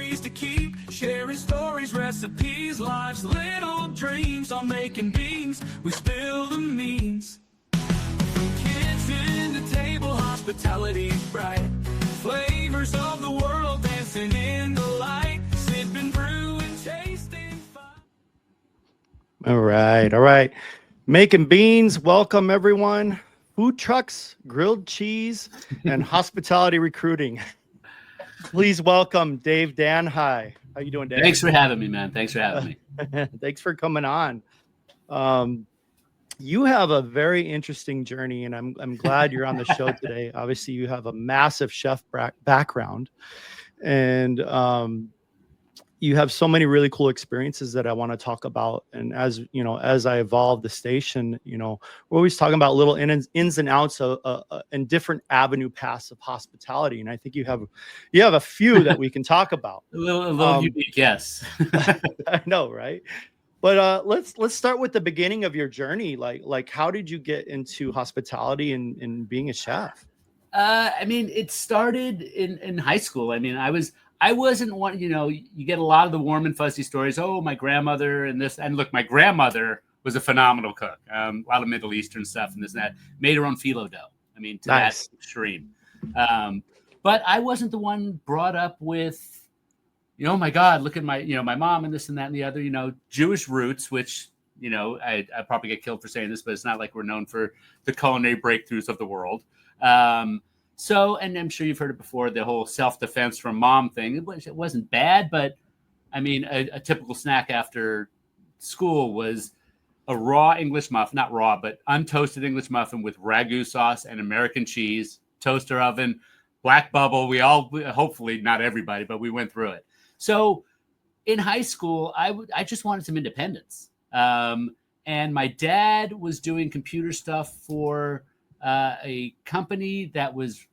memories to keep, sharing stories, recipes, life's little dreams. On making beans, we spill the means. From kitchen to table, hospitality's bright. Flavors of the world dancing in the light. Sipping brew and tasting fun. All right. Making beans. Welcome, everyone. Food trucks, grilled cheese, and hospitality recruiting. Please welcome Dave Danhi. How you doing, Dave? Thanks for having me, man. Thanks for having me. Thanks for coming on. You have a very interesting journey, and I'm glad you're on the show today. Obviously, you have a massive chef background, and you have so many really cool experiences that I want to talk about. And as you know, as I evolve the station, we're always talking about little ins and outs of and different avenue paths of hospitality. And I think you have a few that we can talk about. A little unique, yes. I know, right? But let's start with the beginning of your journey. Like how did you get into hospitality and being a chef? It started in high school. I wasn't one, you get a lot of the warm and fuzzy stories. Oh, my grandmother and this. And look, my grandmother was a phenomenal cook. A lot of Middle Eastern stuff and this and that. Made her own phyllo dough. To Nice. that extreme. But I wasn't the one brought up with, oh my God, look at my mom and this and that and the other, Jewish roots, which, I probably get killed for saying this, but it's not like we're known for the culinary breakthroughs of the world. So, and I'm sure you've heard it before, the whole self-defense from mom thing. It wasn't bad, but a typical snack after school was a raw English muffin, not raw, but untoasted English muffin with ragu sauce and American cheese, toaster oven, black bubble. We all, hopefully not everybody, but we went through it. So in high school, I just wanted some independence. And my dad was doing computer stuff for a company that was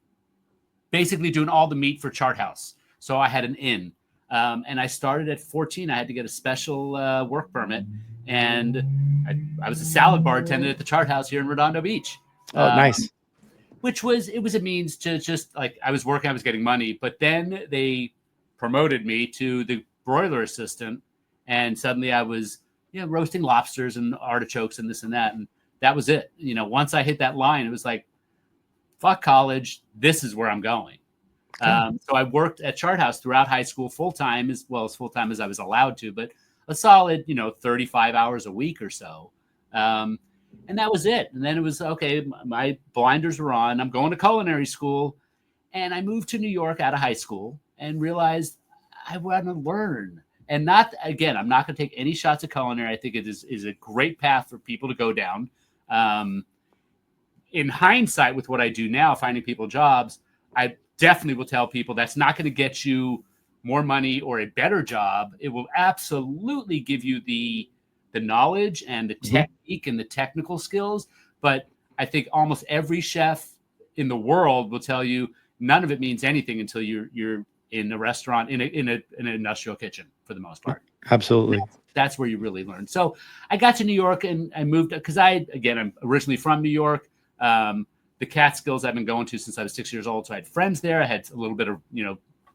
basically doing all the meat for Chart House. So I had an in. And I started at 14. I had to get a special work permit. And I was a salad bar attendant at the Chart House here in Redondo Beach. Oh, nice. It was a means to just, like, I was working, I was getting money. But then they promoted me to the broiler assistant. And suddenly I was, roasting lobsters and artichokes and this and that. And that was it. Once I hit that line, it was like, fuck college. This is where I'm going. So I worked at Chart House throughout high school, full-time, as well as full-time as I was allowed to, but a solid, 35 hours a week or so. And that was it. And then it was, okay, my blinders were on. I'm going to culinary school. And I moved to New York out of high school and realized I want to learn. And I'm not going to take any shots at culinary. I think it is a great path for people to go down. In hindsight, with what I do now, finding people jobs, I definitely will tell people that's not going to get you more money or a better job. It will absolutely give you the knowledge and the technique and the technical skills. But I think almost every chef in the world will tell you none of it means anything until you're in a restaurant, in an industrial kitchen, for the most part. Absolutely. That's where you really learn. So I got to New York and I moved because I'm originally from New York. The Catskills I've been going to since I was 6 years old. So I had friends there. I had a little bit of,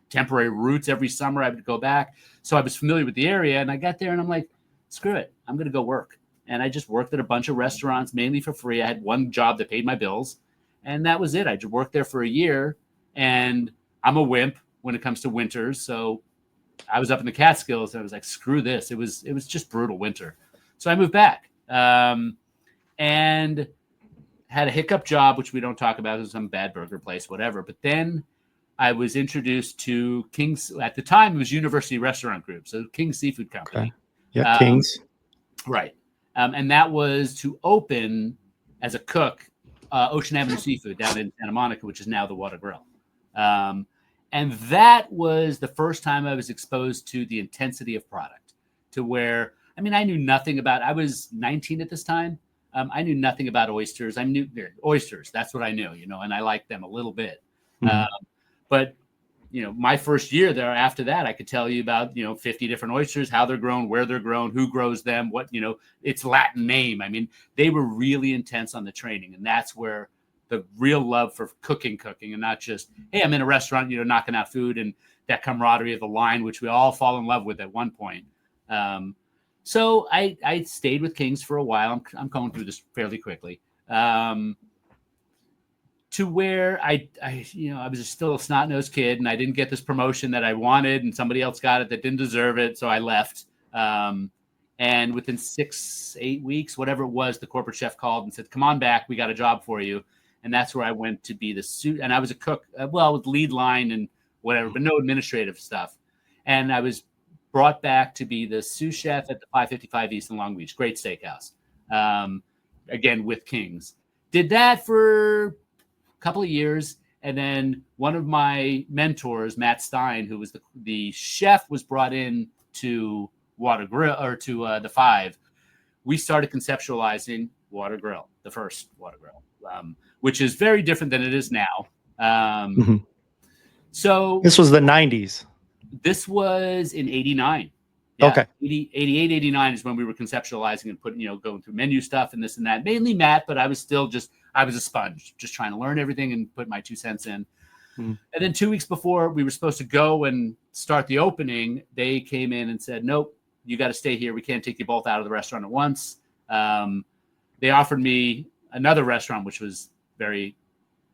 temporary roots every summer. I would go back. So I was familiar with the area, and I got there and I'm like, screw it. I'm going to go work. And I just worked at a bunch of restaurants, mainly for free. I had one job that paid my bills, and that was it. I just worked there for a year, and I'm a wimp when it comes to winters. So I was up in the Catskills and I was like, screw this. It was just brutal winter. So I moved back, and had a hiccup job, which we don't talk about, as some bad burger place, whatever. But then I was introduced to King's. At the time, it was University Restaurant Group, so King's Seafood Company. Okay. Yeah, King's. Right. And that was to open as a cook Ocean Avenue Seafood down in Santa Monica, which is now the Water Grill. And that was the first time I was exposed to the intensity of product, to where, I knew nothing about, I was 19 at this time. I knew nothing about oysters. I knew oysters. That's what I knew, and I liked them a little bit. Mm-hmm. But, my first year there, after that, I could tell you about, 50 different oysters, how they're grown, where they're grown, who grows them, what, its Latin name. They were really intense on the training. And that's where the real love for cooking and not just, hey, I'm in a restaurant, knocking out food. And that camaraderie of the line, which we all fall in love with at one point. So I stayed with King's for a while. I'm going through this fairly quickly. To where I was still a snot-nosed kid, and I didn't get this promotion that I wanted, and somebody else got it that didn't deserve it, so I left. And within 6-8 weeks, whatever it was, the corporate chef called and said, "Come on back, we got a job for you." And that's where I went to be the suit. And I was a cook, with lead line and whatever, but no administrative stuff. And I was brought back to be the sous chef at the 555 East in Long Beach, great steakhouse. Again, with King's. Did that for a couple of years. And then one of my mentors, Matt Stein, who was the chef, was brought in to Water Grill, or to the Five. We started conceptualizing Water Grill, the first Water Grill, which is very different than it is now. So this was the 90s. This was in 89. Yeah, okay. 88, 89 is when we were conceptualizing and putting, going through menu stuff and this and that. Mainly Matt, but I was a sponge, just trying to learn everything and put my 2 cents in. And then 2 weeks before we were supposed to go and start the opening, they came in and said, "Nope, you got to stay here. We can't take you both out of the restaurant at once." They offered me another restaurant, which was very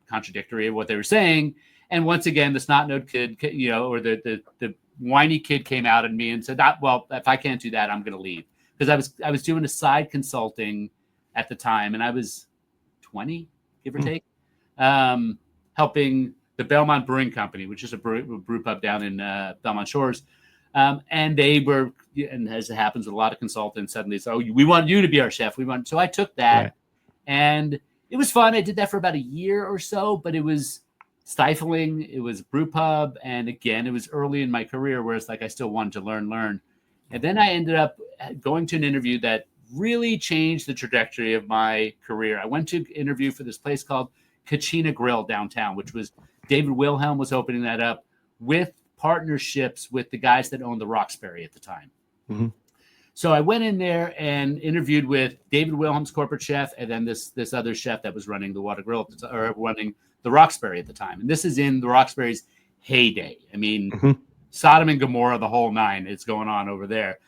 contradictory of what they were saying. And once again, the snot-nosed kid, or the whiny kid came out at me and said, "Well, if I can't do that, I'm going to leave." Because I was doing a side consulting at the time, and I was 20, give or take, helping the Belmont Brewing Company, which is a brew pub down in Belmont Shores. And they were, and as it happens with a lot of consultants, suddenly it's, "Oh, we want you to be our chef." So I took that, right. And it was fun. I did that for about a year or so, but it was stifling. It was brew pub. And again, it was early in my career where it's like I still wanted to learn. And then I ended up going to an interview that really changed the trajectory of my career. I went to interview for this place called Kachina Grill downtown, which was David Wilhelm was opening that up with partnerships with the guys that owned the Roxbury at the time. So I went in there and interviewed with David Wilhelm's corporate chef, and then this other chef that was running the Water Grill, or running the Roxbury at the time. And this is in the Roxbury's heyday. I mean, Sodom and Gomorrah, the whole nine, it's going on over there.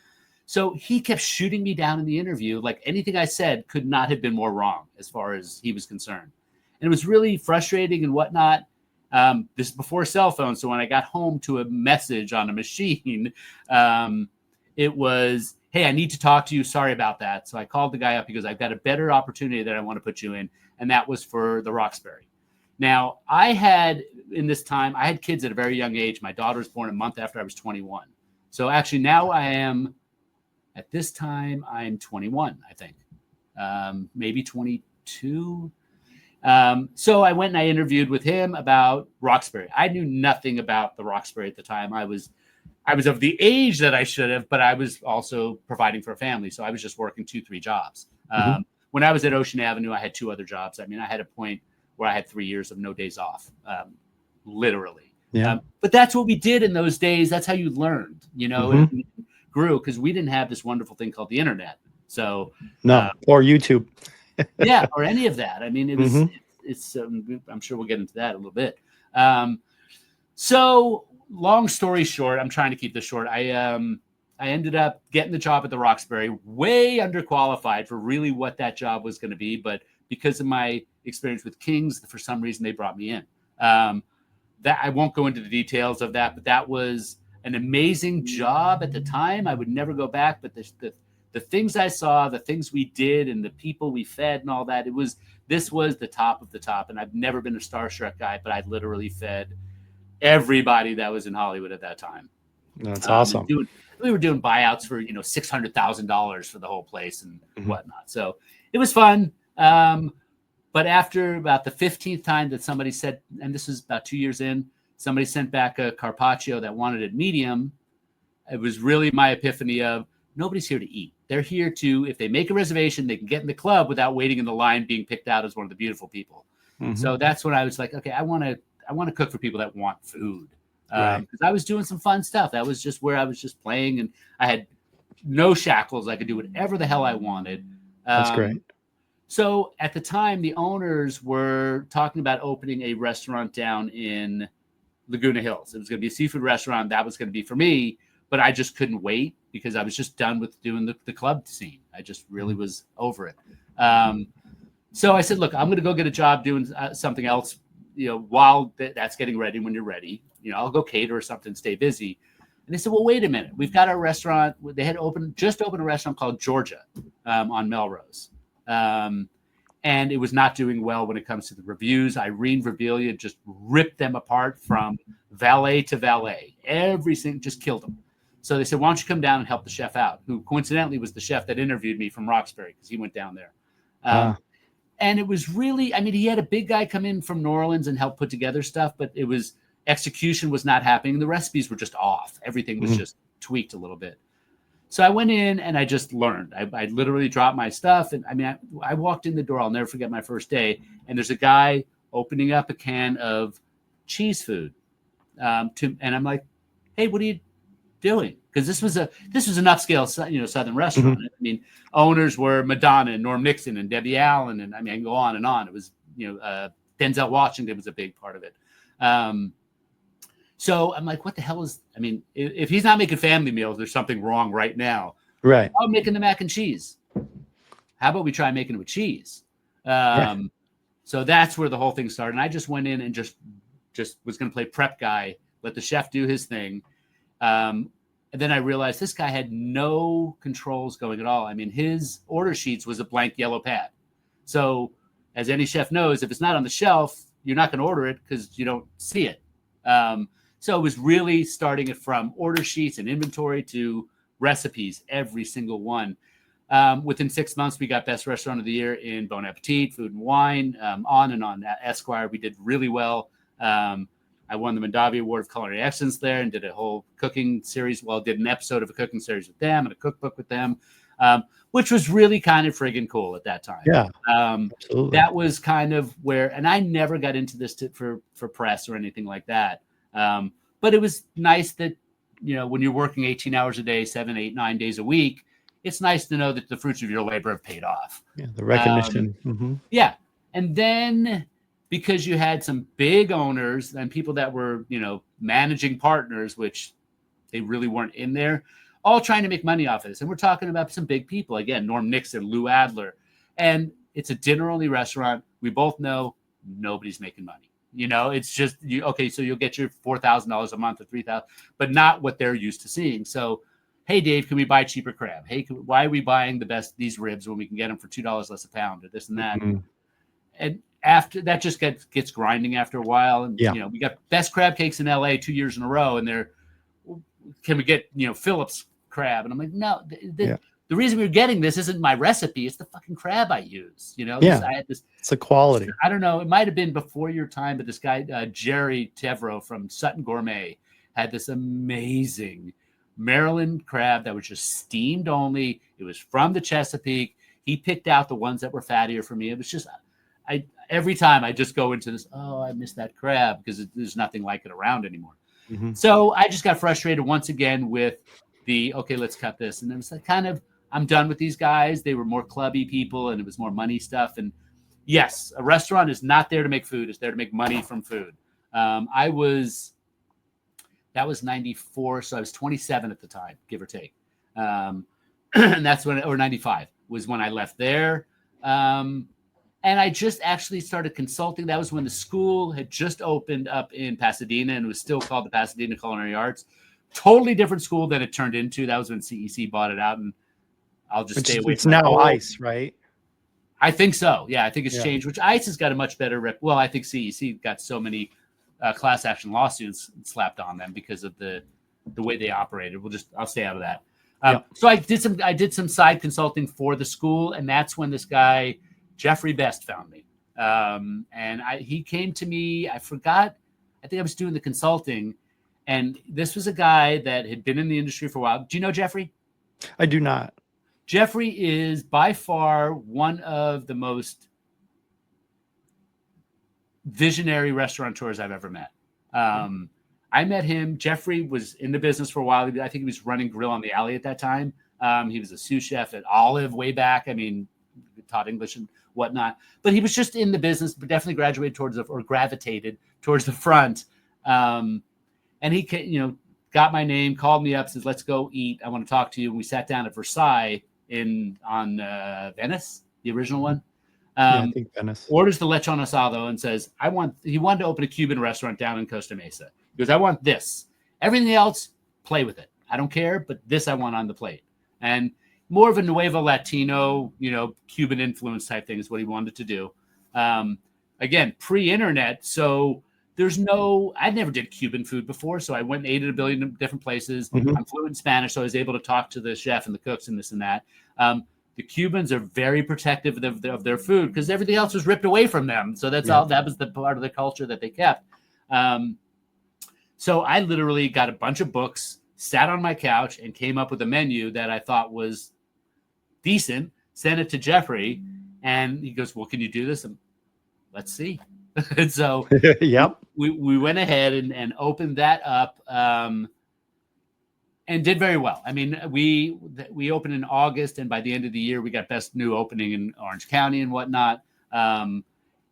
So he kept shooting me down in the interview. Like anything I said could not have been more wrong as far as he was concerned. And it was really frustrating and whatnot. This is before cell phones. So when I got home to a message on a machine, it was, "Hey, I need to talk to you. Sorry about that." So I called the guy up. He goes, "I've got a better opportunity that I want to put you in." And that was for the Roxbury. Now, I had kids at a very young age. My daughter was born a month after I was 21. So actually now at this time, I'm 21, I think, maybe 22. So I went and I interviewed with him about Roxbury. I knew nothing about the Roxbury at the time. I was of the age that I should have, but I was also providing for a family. So I was just working 2-3 jobs. When I was at Ocean Avenue, I had 2 other jobs. I mean, I had a point where I had 3 years of no days off, literally. Yeah. But that's what we did in those days. That's how you learned, and grew, because we didn't have this wonderful thing called the internet. So or YouTube. Yeah, or any of that. I mean, it was. It's. I'm sure we'll get into that a little bit. So, long story short, I'm trying to keep this short. I ended up getting the job at the Roxbury, way underqualified for really what that job was going to be, but because of my experience with King's, for some reason they brought me in. That I won't go into the details of that, but that was an amazing job at the time. I would never go back, but the things I saw, the things we did, and the people we fed and all that, this was the top of the top. And I've never been a starstruck guy, but I literally fed everybody that was in Hollywood at that time. That's awesome. We were doing buyouts for $600,000 for the whole place and whatnot. So it was fun. But after about the 15th time that somebody said, and this was about 2 years in, somebody sent back a carpaccio that wanted it medium. It was really my epiphany of nobody's here to eat. They're here to, if they make a reservation, they can get in the club without waiting in the line being picked out as one of the beautiful people. So that's when I was like, okay, I want to cook for people that want food. Because I was doing some fun stuff. That was just where I was just playing, and I had no shackles. I could do whatever the hell I wanted. That's great. So at the time, the owners were talking about opening a restaurant down in Laguna Hills. It was going to be a seafood restaurant. That was going to be for me, but I just couldn't wait because I was just done with doing the club scene. I just really was over it. So I said, look, I'm going to go get a job doing something else, while that's getting ready. When you're ready, I'll go cater or something, stay busy. And they said, well, wait a minute. We've got our restaurant. They had just opened a restaurant called Georgia on Melrose. And it was not doing well when it comes to the reviews. Irene Verbilia just ripped them apart from valet to valet. Everything just killed them. So they said, why don't you come down and help the chef out, who coincidentally was the chef that interviewed me from Roxbury because he went down there. And it was really, he had a big guy come in from New Orleans and help put together stuff, but execution was not happening. The recipes were just off. Everything was just tweaked a little bit. So I went in and I just learned. I literally dropped my stuff. And I walked in the door. I'll never forget my first day. And there's a guy opening up a can of cheese food. And I'm like, hey, what are you doing? Because this was an upscale, Southern restaurant. Owners were Madonna and Norm Nixon and Debbie Allen. And I can go on and on. It was, Denzel Washington was a big part of it. So I'm like, what the hell is, if he's not making family meals, there's something wrong right now. Right. I'm making the mac and cheese. How about we try making it with cheese? So that's where the whole thing started. And I just went in and just was going to play prep guy, let the chef do his thing. And then I realized this guy had no controls going at all. His order sheets was a blank yellow pad. So as any chef knows, if it's not on the shelf, you're not going to order it because you don't see it. So it was really starting it from order sheets and inventory to recipes, every single one. Within 6 months, we got Best Restaurant of the Year in Bon Appétit, Food and Wine, on and on. At Esquire, we did really well. I won the Mondavi Award of Culinary Excellence there and did a whole cooking series. Did an episode of a cooking series with them and a cookbook with them, which was really kind of friggin' cool at that time. Yeah, absolutely. That was kind of where, and I never got into this for press or anything like that. But it was nice that, when you're working 18 hours a day, 7, 8, 9 days a week, it's nice to know that the fruits of your labor have paid off. Yeah, the recognition. Yeah. And then because you had some big owners and people that were, managing partners, which they really weren't in there, all trying to make money off of this. And we're talking about some big people. Again, Norm Nixon, Lou Adler. And it's a dinner-only restaurant. We both know nobody's making money. It's just okay. So you'll get your $4,000 a month or $3,000, but not what they're used to seeing. So, hey, Dave, can we buy cheaper crab? Hey, why are we buying these ribs when we can get them for $2 less a pound or this and that? And after that, just gets grinding after a while. And we got best crab cakes in LA 2 years in a row, and can we get Phillips crab? And I'm like, no. The reason we're getting this isn't my recipe. It's the fucking crab I use. I had this. It's the quality. I don't know. It might have been before your time, but this guy, Jerry Tevro from Sutton Gourmet, had this amazing Maryland crab that was just steamed only. It was from the Chesapeake. He picked out the ones that were fattier for me. It was just, every time I just go into this, I miss that crab because there's nothing like it around anymore. So I just got frustrated once again with okay, let's cut this. And it was like I'm done with these guys. They were more clubby people and it was more money stuff. And yes, a restaurant is not there to make food. It's there to make money from food. That was 94. So I was 27 at the time, give or take. And that's or 95 was when I left there. And I just actually started consulting. That was when the school had just opened up in Pasadena and it was still called the Pasadena Culinary Arts. Totally different school than it turned into. That was when CEC bought it out, and I'll just stay away. It's now ICE, right? I think so. Yeah, I think it's changed. Which ICE has got a much better rep. Well, I think CEC got so many class action lawsuits slapped on them because of the way they operated. I'll stay out of that. So I did some side consulting for the school, and that's when this guy Jeffrey Best found me. And he came to me. I forgot. I think I was doing the consulting. And this was a guy that had been in the industry for a while. Do you know Jeffrey? I do not. Jeffrey is by far one of the most visionary restaurateurs I've ever met. I met him. Jeffrey was in the business for a while. I think he was running Grill on the Alley at that time. He was a sous chef at Olive way back. Taught English and whatnot. But he was just in the business, but definitely gravitated towards the front. And he, got my name, called me up, says, let's go eat. I want to talk to you. And we sat down at Versailles on Venice, the original one. I think Venice. Orders the lechon asado and says, he wanted to open a Cuban restaurant down in Costa Mesa. He goes, I want this. Everything else, play with it. I don't care, but this I want on the plate. And more of a Nuevo Latino, Cuban influence type thing is what he wanted to do. Again, pre-internet. So I never did Cuban food before. So I went and ate at a billion different places. Mm-hmm. I'm fluent in Spanish. So I was able to talk to the chef and the cooks and this and that. The Cubans are very protective of their food because everything else was ripped away from them. So that was the part of the culture that they kept. So I literally got a bunch of books, sat on my couch, and came up with a menu that I thought was decent, sent it to Jeffrey, and he goes, well, can you do this? And let's see. And so we went ahead and opened that up and did very well. I mean, we opened in August, and by the end of the year, we got best new opening in Orange County and whatnot.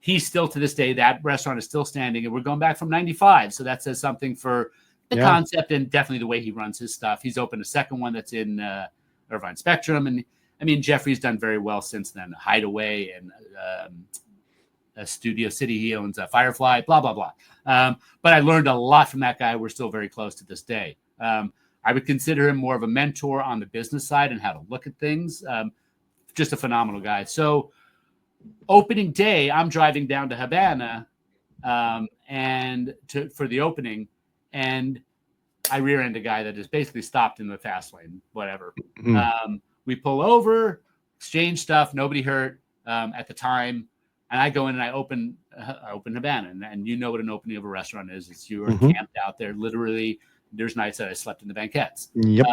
He's still, to this day, that restaurant is still standing, and we're going back from 95. So that says something for the concept and definitely the way he runs his stuff. He's opened a second one that's in Irvine Spectrum. And I mean, Jeffrey's done very well since then. Hideaway and Studio City. He owns Firefly, blah, blah, blah. But I learned a lot from that guy. We're still very close to this day. I would consider him more of a mentor on the business side and how to look at things. Just a phenomenal guy. So opening day, I'm driving down to Habana for the opening, and I rear-end a guy that is basically stopped in the fast lane, whatever. Mm-hmm. We pull over, exchange stuff, nobody hurt at the time, and I go in and I open Habana, and you know what an opening of a restaurant is. It's you are camped out there, literally. There's nights that I slept in the banquettes. Yep.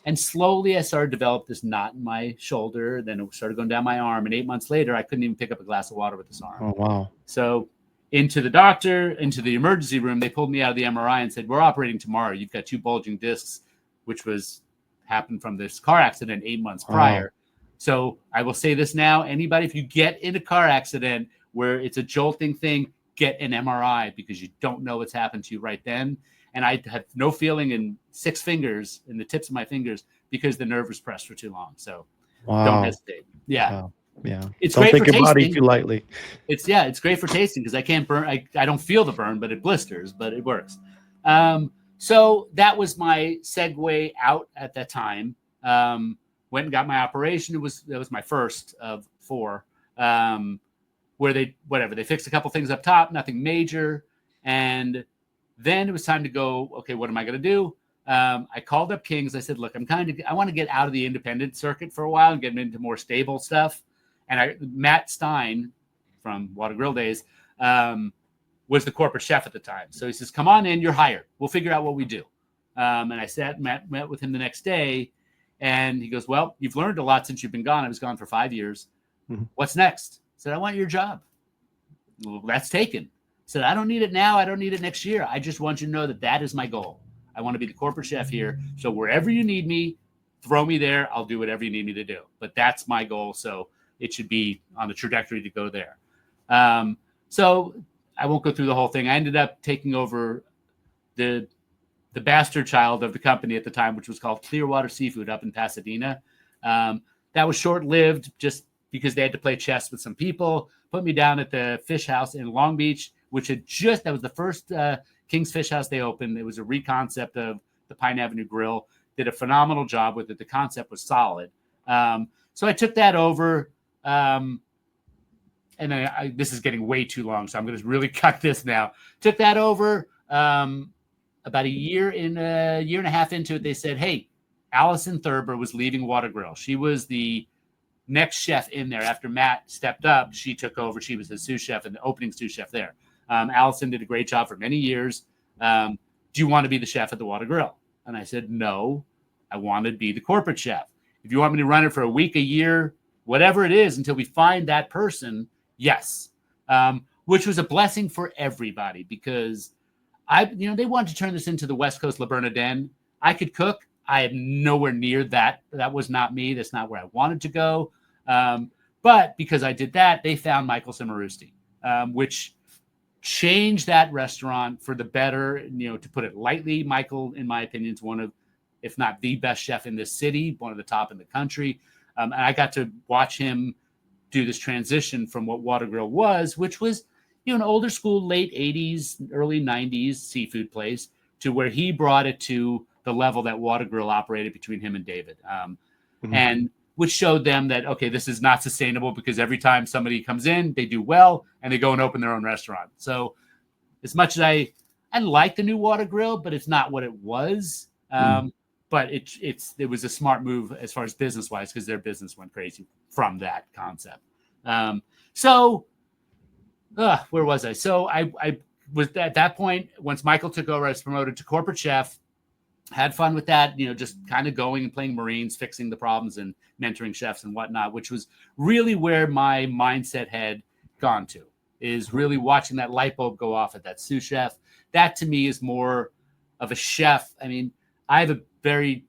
And slowly I started to develop this knot in my shoulder. Then it started going down my arm. And 8 months later, I couldn't even pick up a glass of water with this arm. Oh, wow. So into the emergency room, they pulled me out of the MRI and said, we're operating tomorrow. You've got 2 bulging discs, which happened from this car accident 8 months prior. So I will say this now, anybody, if you get in a car accident where it's a jolting thing, get an MRI because you don't know what's happened to you right then. And I had no feeling in 6 fingers, in the tips of my fingers, because the nerve was pressed for too long. So don't hesitate. Yeah. Wow. Yeah. It's don't great take for your body tasting. too lightly. It's great for tasting because I can't burn. I don't feel the burn, but it blisters, but it works. So that was my segue out at that time. Went and got my operation. That was my first of 4, where they fixed a couple things up top, nothing major. And then it was time to go, okay, what am I going to do? I called up Kings. I said, look, I want to get out of the independent circuit for a while and get into more stable stuff. And Matt Stein from Water Grill days was the corporate chef at the time. So he says, come on in, you're hired. We'll figure out what we do. And I met with him the next day. And he goes, well, you've learned a lot since you've been gone. I was gone for 5 years. Mm-hmm. What's next? I said, I want your job. Well, that's taken. Said, I don't need it now. I don't need it next year. I just want you to know that is my goal. I want to be the corporate chef here. So wherever you need me, throw me there. I'll do whatever you need me to do. But that's my goal. So it should be on the trajectory to go there. So I won't go through the whole thing. I ended up taking over the bastard child of the company at the time, which was called Clearwater Seafood up in Pasadena. That was short-lived just because they had to play chess with some people, put me down at the fish house in Long Beach, that was the first King's Fish House they opened. It was a reconcept of the Pine Avenue Grill. Did a phenomenal job with it. The concept was solid. So I took that over. And this is getting way too long, so I'm going to really cut this now. Took that over. About a year and a half into it, they said, hey, Allison Thurber was leaving Water Grill. She was the next chef in there. After Matt stepped up, she took over. She was the sous chef and the opening sous chef there. Allison did a great job for many years. Do you want to be the chef at the Water Grill? And I said, no, I want to be the corporate chef. If you want me to run it for a week, a year, whatever it is, until we find that person, yes. Which was a blessing for everybody because they wanted to turn this into the West Coast La Bernardin. I could cook. I am nowhere near that. That was not me. That's not where I wanted to go. But because I did that, they found Michael Cimarusti, which changed that restaurant for the better. To put it lightly, Michael, in my opinion, is one of, if not the best chef in this city, one of the top in the country. And I got to watch him do this transition from what Water Grill was, which was, an older school, late 80s, early 90s seafood place, to where he brought it to the level that Water Grill operated between him and David. And which showed them that, okay, this is not sustainable, because every time somebody comes in, they do well and they go and open their own restaurant. So as much as I like the new Water Grill, but it's not what it was. But it was a smart move as far as business wise, because their business went crazy from that concept. Where was I? So I was at that point, once Michael took over, I was promoted to corporate chef. Had fun with that, just kind of going and playing Marines, fixing the problems and mentoring chefs and whatnot, which was really where my mindset had gone to, is really watching that light bulb go off at that sous chef. That to me is more of a chef. I mean, I have a very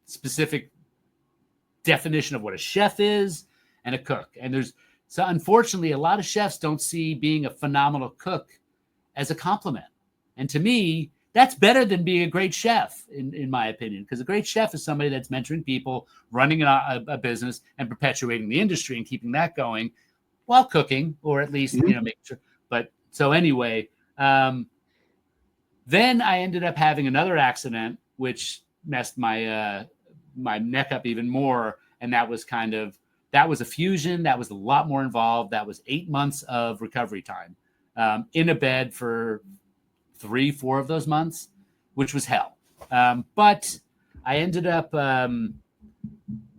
specific definition of what a chef is and a cook. And so unfortunately, a lot of chefs don't see being a phenomenal cook as a compliment. And to me, that's better than being a great chef, in my opinion, because a great chef is somebody that's mentoring people, running a business, and perpetuating the industry and keeping that going while cooking, or at least, making sure. But so anyway, then I ended up having another accident, which messed my neck up even more. And that was a fusion. That was a lot more involved. That was 8 months of recovery time, in a bed for 3-4 of those months, which was hell. But I ended up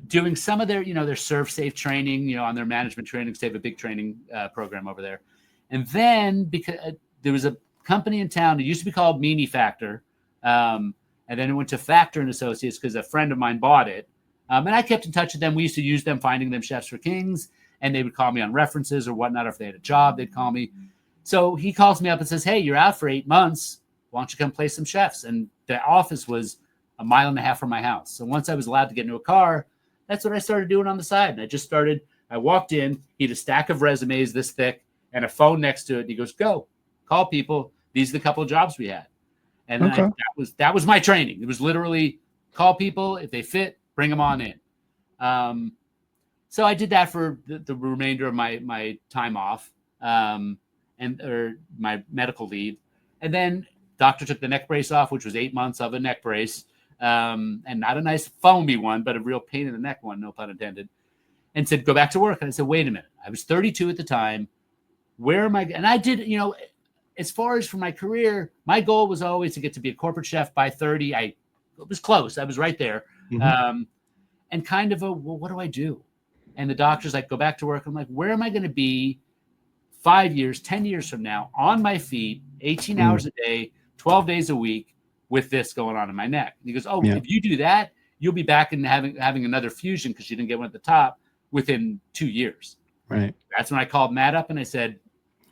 doing some of their serve safe training, on their management training, because they have a big training program over there. And then because there was a company in town, it used to be called Mimi Factor. And then it went to Factor and Associates because a friend of mine bought it. And I kept in touch with them. We used to use them, finding them chefs for Kings, and they would call me on references or whatnot. Or if they had a job, they'd call me. So he calls me up and says, "Hey, you're out for 8 months. Why don't you come play some chefs?" And the office was 1.5 miles from my house. So once I was allowed to get into a car, that's what I started doing on the side. And I walked in, he had a stack of resumes this thick and a phone next to it. And he goes, "Go, call people. These are the couple of jobs we had." And Okay. that was my training. It was literally call people. If they fit, bring them on in. So I did that for the remainder of my time off. Or my medical leave. And then doctor took the neck brace off, which was 8 months of a neck brace. And not a nice foamy one, but a real pain in the neck one, no pun intended. And said, "Go back to work." And I said, "Wait a minute. I was 32 at the time. Where am I?" And I did, as far as for my career, my goal was always to get to be a corporate chef by 30. It was close. I was right there. Mhm. And kind of well, what do I do? And the doctor's like, "Go back to work." I'm like, where am I going to be 5 years, 10 years from now, on my feet, 18 hours a day, 12 days a week, with this going on in my neck? And he goes, "Oh, if you do that, you'll be back and having another fusion, because you didn't get one at the top, within 2 years." Right. That's when I called Matt up and I said,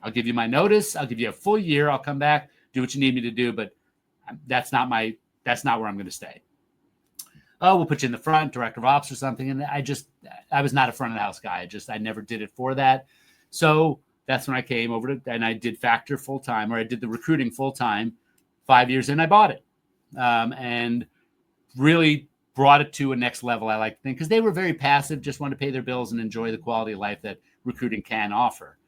"I'll give you my notice. I'll give you a full year. I'll come back, do what you need me to do. But that's not where I'm going to stay." "Oh, we'll put you in the front, director of ops or something." And I was not a front of the house guy. I never did it for that. So that's when I came over and I did Factor full time, or I did the recruiting full time. 5 years in, I bought it, and really brought it to a next level. I like to think, because they were very passive, just wanted to pay their bills and enjoy the quality of life that recruiting can offer.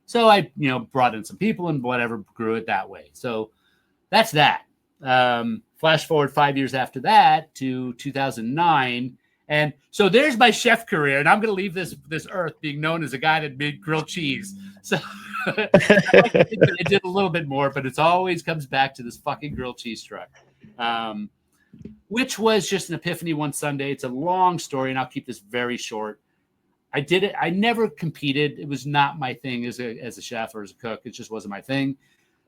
So I, brought in some people and whatever, grew it that way. So that's that. Flash forward 5 years after that to 2009. And so there's my chef career, and I'm going to leave this earth being known as a guy that made grilled cheese. So I did a little bit more, but it's always comes back to this fucking grilled cheese truck, which was just an epiphany one Sunday. It's a long story, and I'll keep this very short. I did it. I never competed. It was not my thing as a chef or as a cook. It just wasn't my thing.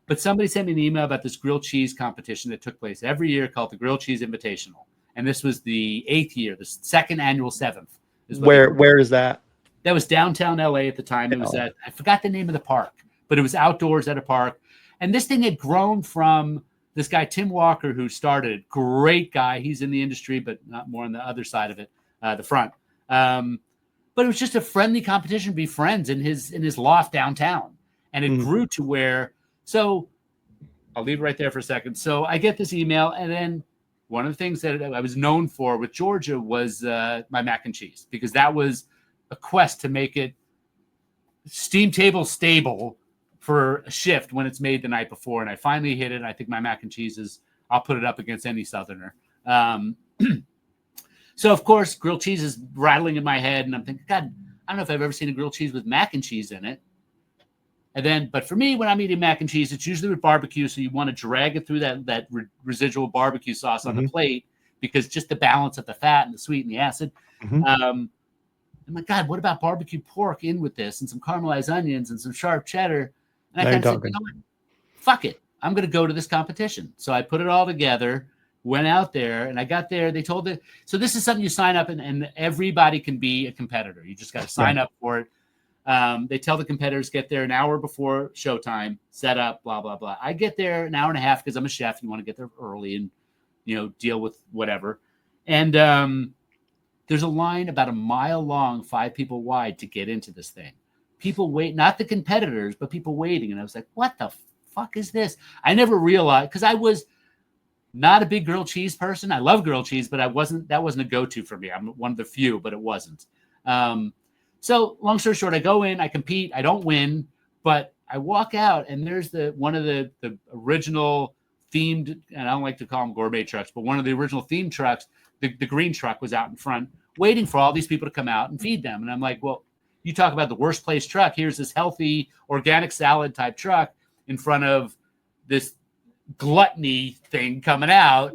But somebody sent me an email about this grilled cheese competition that took place every year called the Grilled Cheese Invitational. And this was the 8th year, the second annual 7th. Where is that? That was downtown LA at the time. It was I forgot the name of the park, but it was outdoors at a park. And this thing had grown from this guy, Tim Walker, who started it. Great guy. He's in the industry, but not more on the other side of it, the front. But it was just a friendly competition to be friends in his loft downtown. And it grew to where, so I'll leave it right there for a second. So I get this email, and then one of the things that I was known for with Georgia was my mac and cheese, because that was a quest to make it steam table stable for a shift when it's made the night before. And I finally hit it. I think my mac and cheese is, I'll put it up against any Southerner. So of course, grilled cheese is rattling in my head, and I'm thinking, God, I don't know if I've ever seen a grilled cheese with mac and cheese in it. And then, but for me, when I'm eating mac and cheese, it's usually with barbecue. So you want to drag it through that residual barbecue sauce on the plate, because just the balance of the fat and the sweet and the acid. I'm like, God, what about barbecue pork in with this, and some caramelized onions and some sharp cheddar? And I kind of said, you know what? Fuck it. I'm going to go to this competition. So I put it all together, went out there, and I got there. They told it. So this is something you sign up, and everybody can be a competitor. You just got to sign up for it. They tell the competitors, get there an hour before showtime, set up, blah, blah, blah. I get there an hour and a half because I'm a chef. You want to get there early and, deal with whatever. And there's a line about a mile long, 5 people wide to get into this thing. People wait, not the competitors, but people waiting. And I was like, what the fuck is this? I never realized, because I was not a big grilled cheese person. I love grilled cheese, but that wasn't a go-to for me. I'm one of the few, but it wasn't. So long story short, I go in, I compete, I don't win, but I walk out, and there's one of the original themed, and I don't like to call them gourmet trucks, but one of the original themed trucks, the green truck, was out in front waiting for all these people to come out and feed them. And I'm like, well, you talk about the worst place truck. Here's this healthy organic salad type truck in front of this gluttony thing coming out.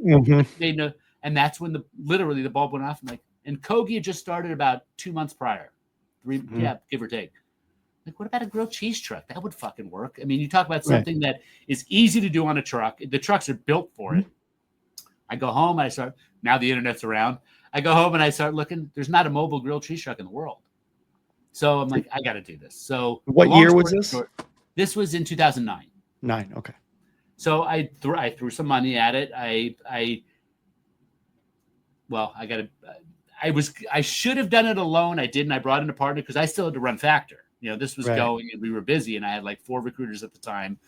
They know, and that's when literally the bulb went off. I'm like, and Kogi had just started about 2 months prior. Give or take. Like, what about a grilled cheese truck? That would fucking work. I mean, you talk about something that is easy to do on a truck. The trucks are built for it. I go home, now the internet's around. I go home and I start looking. There's not a mobile grilled cheese truck in the world. So I'm like, I got to do this. So what year was this? This was in 2009. Okay. So I threw some money at it. I should have done it alone. I didn't. I brought in a partner because I still had to run Factor. This was going, and we were busy, and I had like 4 recruiters at the time.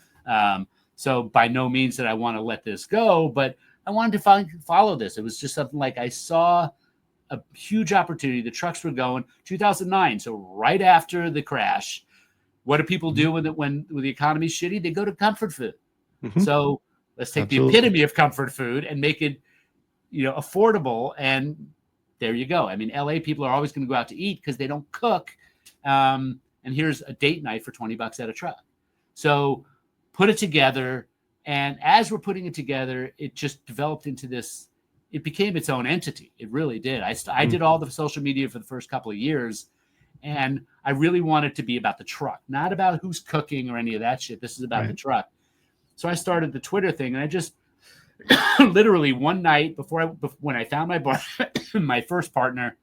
So by no means did I want to let this go, but I wanted to follow this. It was just something like I saw a huge opportunity. The trucks were going 2009. So right after the crash, what do people do when the economy's shitty? They go to comfort food. So let's take the epitome of comfort food and make it, affordable. And there you go. I mean, LA people are always going to go out to eat because they don't cook. And here's a date night for $20 at a truck. So put it together. And as we're putting it together, it just developed into this. It became its own entity. It really did. I did all the social media for the first couple of years. And I really wanted to be about the truck, not about who's cooking or any of that shit. This is about the truck. So I started the Twitter thing, and I just literally one night when I found my first partner,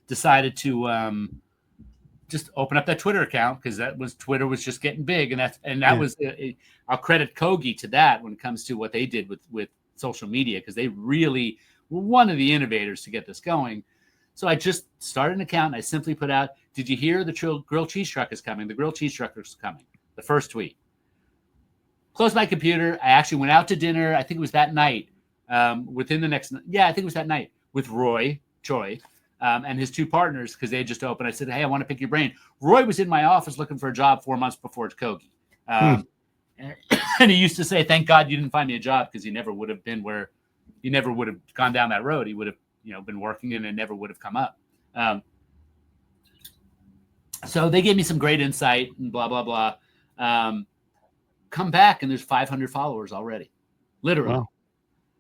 decided to just open up that Twitter account, because Twitter was just getting big, and that was I'll credit Kogi to that when it comes to what they did with social media, because they really were one of the innovators to get this going. So I just started an account, and I simply put out, "Did you hear the grilled cheese truck is coming? The grilled cheese truck is coming." The first tweet. Closed my computer. I actually went out to dinner. I think it was that night. I think it was that night with Roy Choi and his 2 partners, because they had just opened. I said, "Hey, I want to pick your brain." Roy was in my office looking for a job 4 months before Kogi. And he used to say, "Thank God you didn't find me a job, because he never would have gone down that road. He would have, been working, and it never would have come up." So they gave me some great insight and blah, blah, blah. Come back, and there's 500 followers already, literally.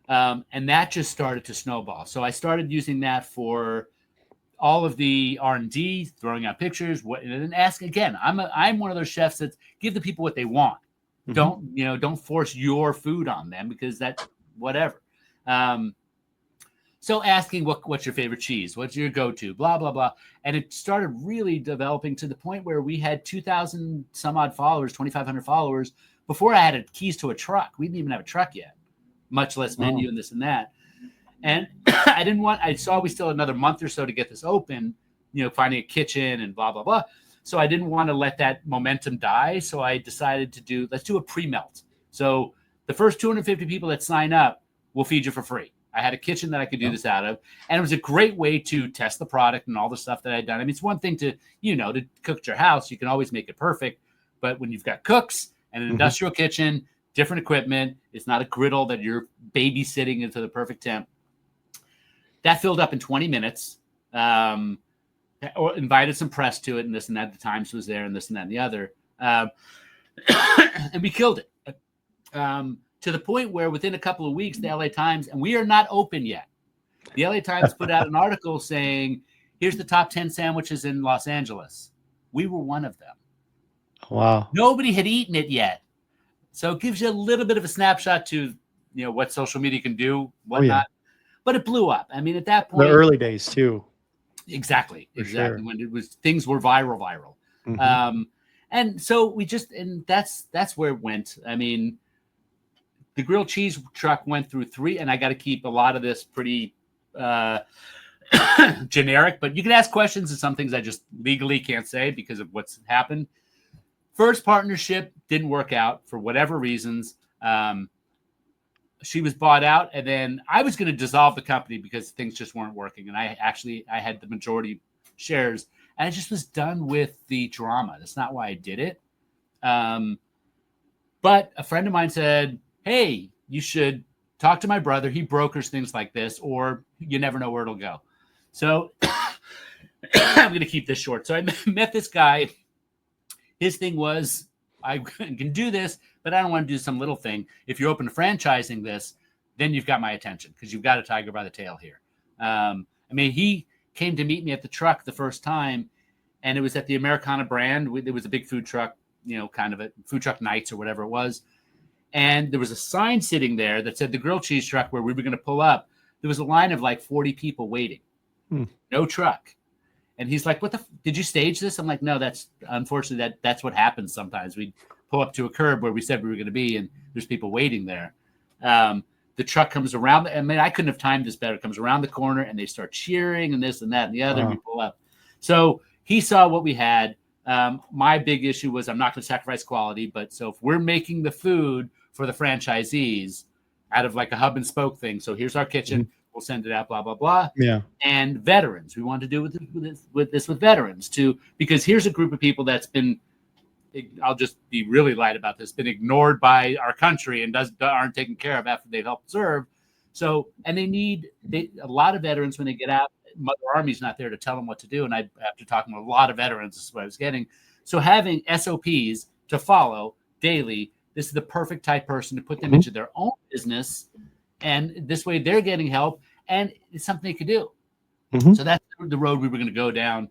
Wow. And that just started to snowball. So I started using that for all of the R&D, throwing out pictures, and then ask again. I'm one of those chefs that give the people what they want. Don't force your food on them, because that whatever. So asking what's your favorite cheese? What's your go-to? Blah, blah, blah. And it started really developing to the point where we had 2,000 some odd followers, 2,500 followers, before I had keys to a truck. We didn't even have a truck yet, much less menu and this and that. And I saw we still had another month or so to get this open, finding a kitchen and blah, blah, blah. So I didn't want to let that momentum die. So I decided let's do a pre-melt. So the first 250 people that sign up will feed you for free. I had a kitchen that I could do this out of, and it was a great way to test the product and all the stuff that I'd done. I mean, it's one thing to cook at your house. You can always make it perfect. But when you've got cooks and an industrial kitchen, different equipment, it's not a griddle that you're babysitting into the perfect temp. That filled up in 20 minutes. Or invited some press to it and this and that. The Times was there and this and that and the other. And we killed it. To the point where within a couple of weeks, the LA Times, and we are not open yet. The LA Times put out an article saying, here's the top 10 sandwiches in Los Angeles. We were one of them. Wow. Nobody had eaten it yet. So it gives you a little bit of a snapshot to, what social media can do, whatnot. But it blew up. I mean, at that point. The early days too. Exactly. Sure. When things were viral. Mm-hmm. And so that's where it went. I mean, the grilled cheese truck went through 3, and I got to keep a lot of this pretty generic, but you can ask questions and some things I just legally can't say because of what's happened. First partnership didn't work out for whatever reasons. She was bought out, and then I was going to dissolve the company because things just weren't working. And I had the majority shares, and I just was done with the drama. That's not why I did it. But a friend of mine said, hey, you should talk to my brother. He brokers things like this, or you never know where it'll go. So I'm going to keep this short. So I met this guy. His thing was, I can do this, but I don't want to do some little thing. If you're open to franchising this, then you've got my attention because you've got a tiger by the tail here. He came to meet me at the truck the first time, and it was at the Americana brand. There was a big food truck, kind of a food truck nights or whatever it was. And there was a sign sitting there that said the grilled cheese truck where we were going to pull up. There was a line of like 40 people waiting. No truck. And he's like, did you stage this? I'm like, no, unfortunately, that's what happens sometimes. We pull up to a curb where we said we were going to be, and there's people waiting there. The truck comes around. I couldn't have timed this better. It comes around the corner, and they start cheering and this and that and the other. Wow. And we pull up. So he saw what we had. My big issue was I'm not going to sacrifice quality. But so if we're making the food for the franchisees out of like a hub and spoke thing, so here's our kitchen. Mm-hmm. We'll send it out, blah, blah, blah. Yeah. And veterans. We wanted to do with veterans too, because here's a group of people that's been, I'll just be really light about this, been ignored by our country and aren't taken care of after they've helped serve. So, and a lot of veterans, when they get out, Mother Army's not there to tell them what to do. And after talking with a lot of veterans, this is what I was getting. So having SOPs to follow daily, this is the perfect type person to put them into their own business. And this way they're getting help, and it's something they could do. Mm-hmm. So that's the road we were going to go down.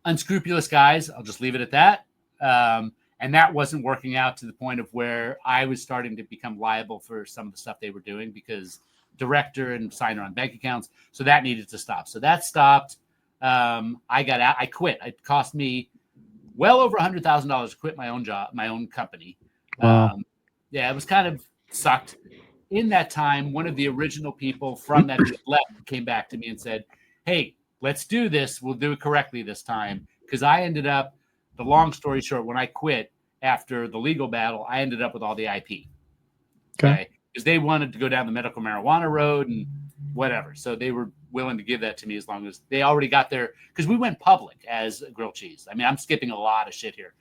Unscrupulous guys, I'll just leave it at that. And that wasn't working out to the point of where I was starting to become liable for some of the stuff they were doing because director and signer on bank accounts. So that needed to stop. So that stopped. I got out. I quit. It cost me well over $100,000 to quit my own job, my own company. Wow. It was kind of sucked. In that time, one of the original people from that group left came back to me and said, hey, let's do this. We'll do it correctly this time. Because I ended up, the long story short, when I quit after the legal battle, I ended up with all the IP. Okay. Because they wanted to go down the medical marijuana road and whatever. So they were willing to give that to me as long as they already got their, because we went public as grilled cheese. I mean, I'm skipping a lot of shit here.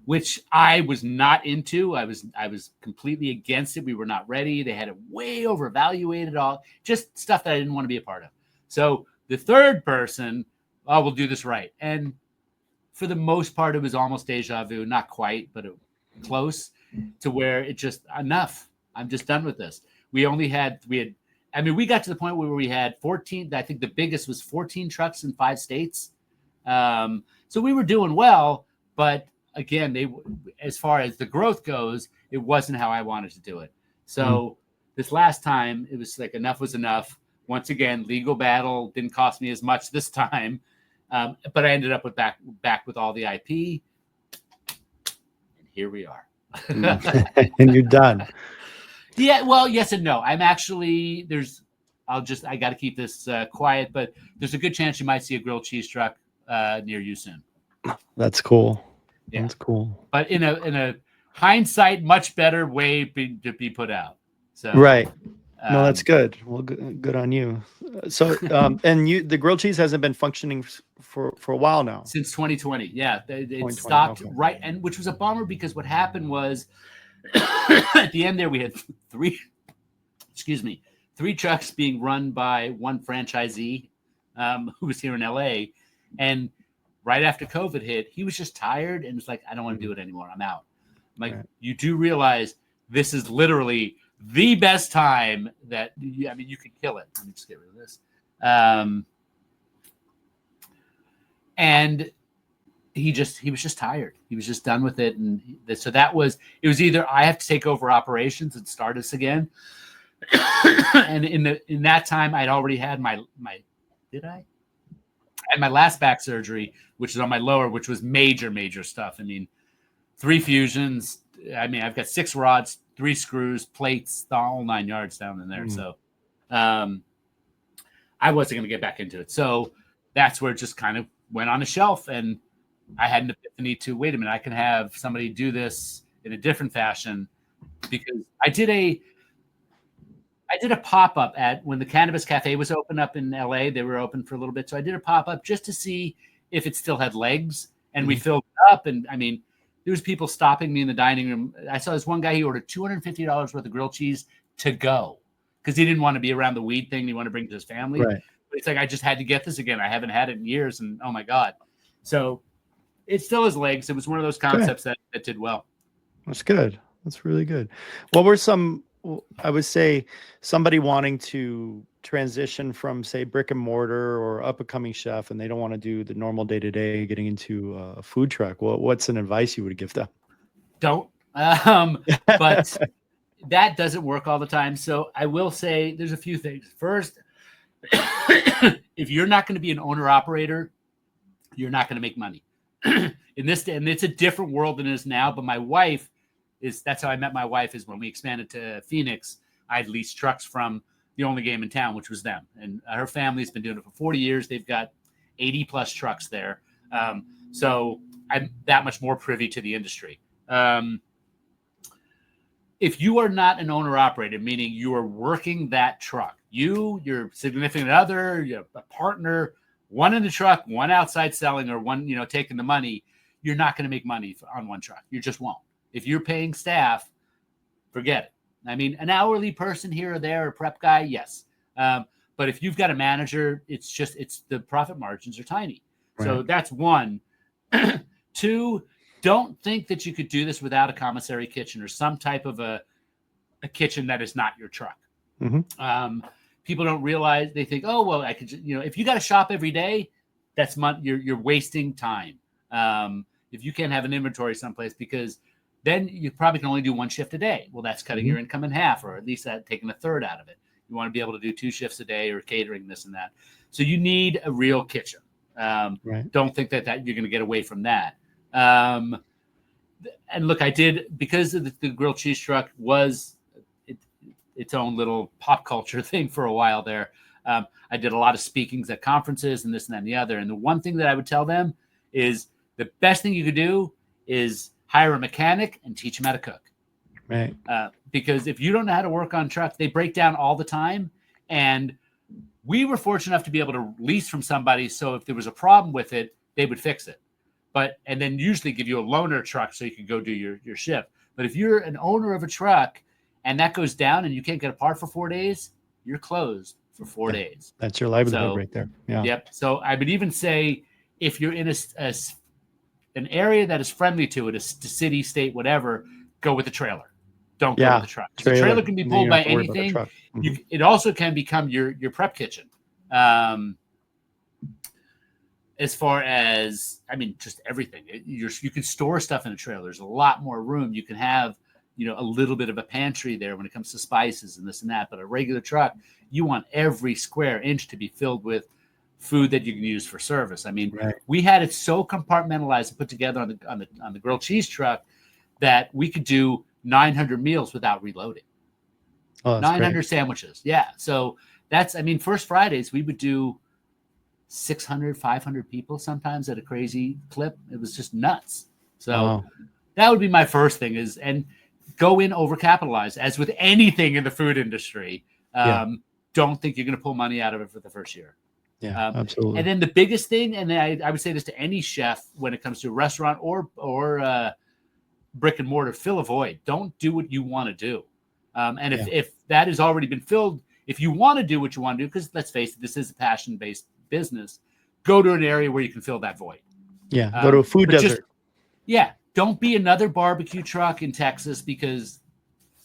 Which I was not into. I was completely against it. We were not ready. They had it way overvaluated, all just stuff that I didn't want to be a part of. So the third person, we'll do this right. And for the most part, it was almost deja vu, not quite, but close to where it just enough. I'm just done with this. We got to the point where we had 14. I think the biggest was 14 trucks in 5 states. So we were doing well, but again, as far as the growth goes, it wasn't how I wanted to do it. So this last time, it was like enough was enough. Once again, legal battle didn't cost me as much this time, but I ended up with back with all the IP, and here we are. And you're done. Yeah, well, yes and no. I'm actually I got to keep this quiet, but there's a good chance you might see a grilled cheese truck near you soon. That's cool. Yeah. That's cool. But in a hindsight, much better way to be put out. So Right. No, that's good. Well, good on you. So, and the grilled cheese hasn't been functioning for a while now. Since 2020. Yeah. It 2020, stopped okay. right. And which was a bummer because what happened was at the end there, we had three trucks being run by one franchisee who was here in LA. And right after COVID hit, he was just tired and was like, I don't want to do it anymore. I'm out. I'm like, right. You do realize this is literally the best time that you can kill it. Let me just get rid of this. And he was just tired. He was just done with it. And so it was either I have to take over operations and start us again. And in that time I'd already had my last back surgery, which is on my lower, which was major stuff. I mean, 3 fusions. I mean, I've got 6 rods, 3 screws, plates, the whole 9 yards down in there. So I wasn't going to get back into it. So that's where it just kind of went on a shelf. And I had an epiphany to, wait a minute, I can have somebody do this in a different fashion, because I did a pop-up when the Cannabis Cafe was open up in LA. They were open for a little bit. So I did a pop-up just to see if it still had legs, and we filled it up. And I mean, there was people stopping me in the dining room. I saw this one guy, he ordered $250 worth of grilled cheese to go because he didn't want to be around the weed thing. He wanted to bring it to his family. Right. But it's like, I just had to get this again. I haven't had it in years. And oh my God. So it still has legs. It was one of those concepts that did well. That's good. That's really good. What were some, I would say, somebody wanting to transition from, say, brick and mortar or up and coming chef, and they don't want to do the normal day-to-day getting into a food truck? What's an advice you would give them? Don't. But that doesn't work all the time. So I will say there's a few things. First, if you're not going to be an owner operator, you're not going to make money. And it's a different world than it is now. But my wife that's how I met my wife, is when we expanded to Phoenix. I'd leased trucks from the only game in town, which was them. And her family's been doing it for 40 years. They've got 80 plus trucks there. So I'm that much more privy to the industry. If you are not an owner operator, meaning you are working that truck, your significant other, a partner, one in the truck, one outside selling, or one, taking the money, you're not going to make money on one truck. You just won't. If you're paying staff, forget it. I mean, an hourly person here or there, a prep guy, yes. But if you've got a manager, it's the profit margins are tiny. Right. So that's one. 2, don't think that you could do this without a commissary kitchen or some type of a kitchen that is not your truck. Mm-hmm. People don't realize, they think, oh, well, I could, if you got to shop every day, that's you're wasting time. If you can't have an inventory someplace, because then you probably can only do 1 shift a day. Well, that's cutting your income in half, or at least taking a third out of it. You want to be able to do 2 shifts a day, or catering, this and that. So you need a real kitchen. Right. Don't think that you're going to get away from that. And look, I did, because the grilled cheese truck was its own little pop culture thing for a while there. I did a lot of speakings at conferences and this and that and the other. And the one thing that I would tell them is the best thing you could do is hire a mechanic and teach them how to cook. Right. Because if you don't know how to work on trucks, they break down all the time. And we were fortunate enough to be able to lease from somebody. So if there was a problem with it, they would fix it. And then usually give you a loaner truck so you can go do your shift. But if you're an owner of a truck and that goes down and you can't get a part for 4 days, you're closed for 4 days. That's your livelihood right there. Yeah. Yep. So I would even say, if you're in an area that is friendly to it, a city, state, whatever, go with the trailer. Don't go with the truck. The trailer can be pulled by anything. Mm-hmm. It also can become your prep kitchen. As far as, just everything. You can store stuff in a trailer. There's a lot more room. You can have, a little bit of a pantry there when it comes to spices and this and that. But a regular truck, you want every square inch to be filled with food that you can use for service. We had it so compartmentalized and put together on the grilled cheese truck that we could do 900 meals without reloading. 900 sandwiches. Yeah. So that's, first Fridays we would do 600, 500 people sometimes at a crazy clip. It was just nuts. So Wow. that would be my first thing and go in overcapitalized, as with anything in the food industry. Don't think you're going to pull money out of it for the first year. Yeah, absolutely. And then the biggest thing, and I would say this to any chef when it comes to a restaurant or brick and mortar, fill a void. Don't do what you want to do. And if that has already been filled, if you want to do what you want to do, because let's face it, this is a passion-based business, go to an area where you can fill that void. Yeah, go to a food desert. Don't be another barbecue truck in Texas, because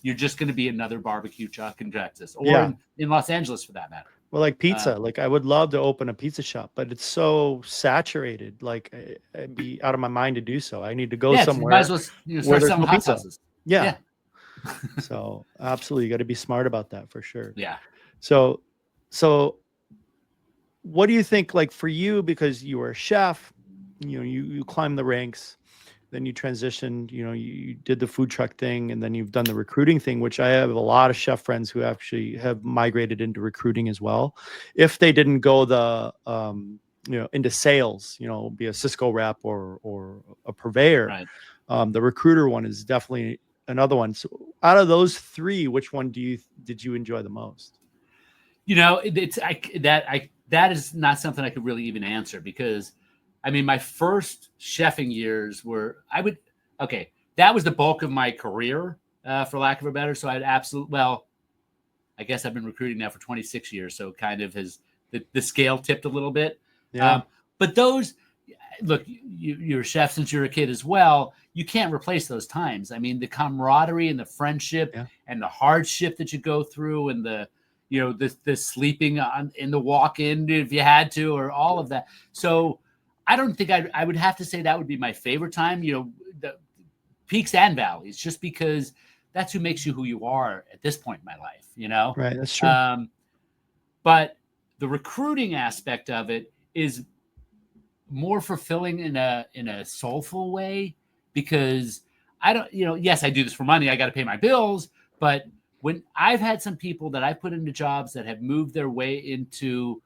you're just going to be another barbecue truck in Texas or in Los Angeles for that matter. Well, like pizza, like I would love to open a pizza shop, but it's so saturated. Like I'd be out of my mind to do so. I need to go somewhere. You might as well start selling hot sauces. Yeah. So absolutely, you got to be smart about that for sure. Yeah. So what do you think, like for you, because you were a chef, you climbed the ranks, then you transitioned, you did the food truck thing, and then you've done the recruiting thing, which I have a lot of chef friends who actually have migrated into recruiting as well. If they didn't go the, into sales, be a Cisco rep or a purveyor, Right. The recruiter one is definitely another one. So out of those three, which one did you enjoy the most? That is not something I could really even answer, because I mean, my first chefing years that was the bulk of my career, for lack of a better. So I guess I've been recruiting now for 26 years. So kind of the scale tipped a little bit. Yeah. But those, look, you're a chef since you're a kid as well. You can't replace those times. I mean, the camaraderie and the friendship and the hardship that you go through, and the sleeping in the walk-in if you had to, or all of that. So I don't think I would have to say that would be my favorite time, the peaks and valleys, just because that's who makes you who you are at this point in my life, Right. That's true. But the recruiting aspect of it is more fulfilling in a soulful way, because I don't, yes, I do this for money. I got to pay my bills. But when I've had some people that I put into jobs that have moved their way into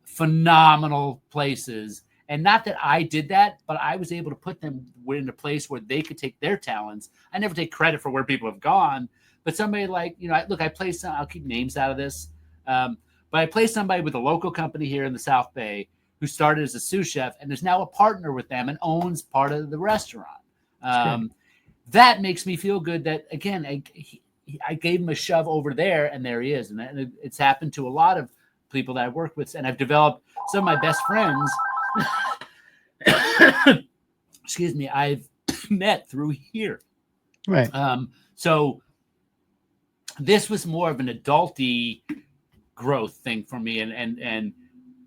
phenomenal places, and not that I did that, but I was able to put them in a place where they could take their talents. I never take credit for where people have gone, but somebody like, I placed I'll keep names out of this. But I placed somebody with a local company here in the South Bay who started as a sous chef and is now a partner with them and owns part of the restaurant. That makes me feel good that, again, I gave him a shove over there, and there he is. And it's happened to a lot of people that I've worked with, and I've developed some of my best friends. Excuse me, I've met through here. Right. So this was more of an adulty growth thing for me, and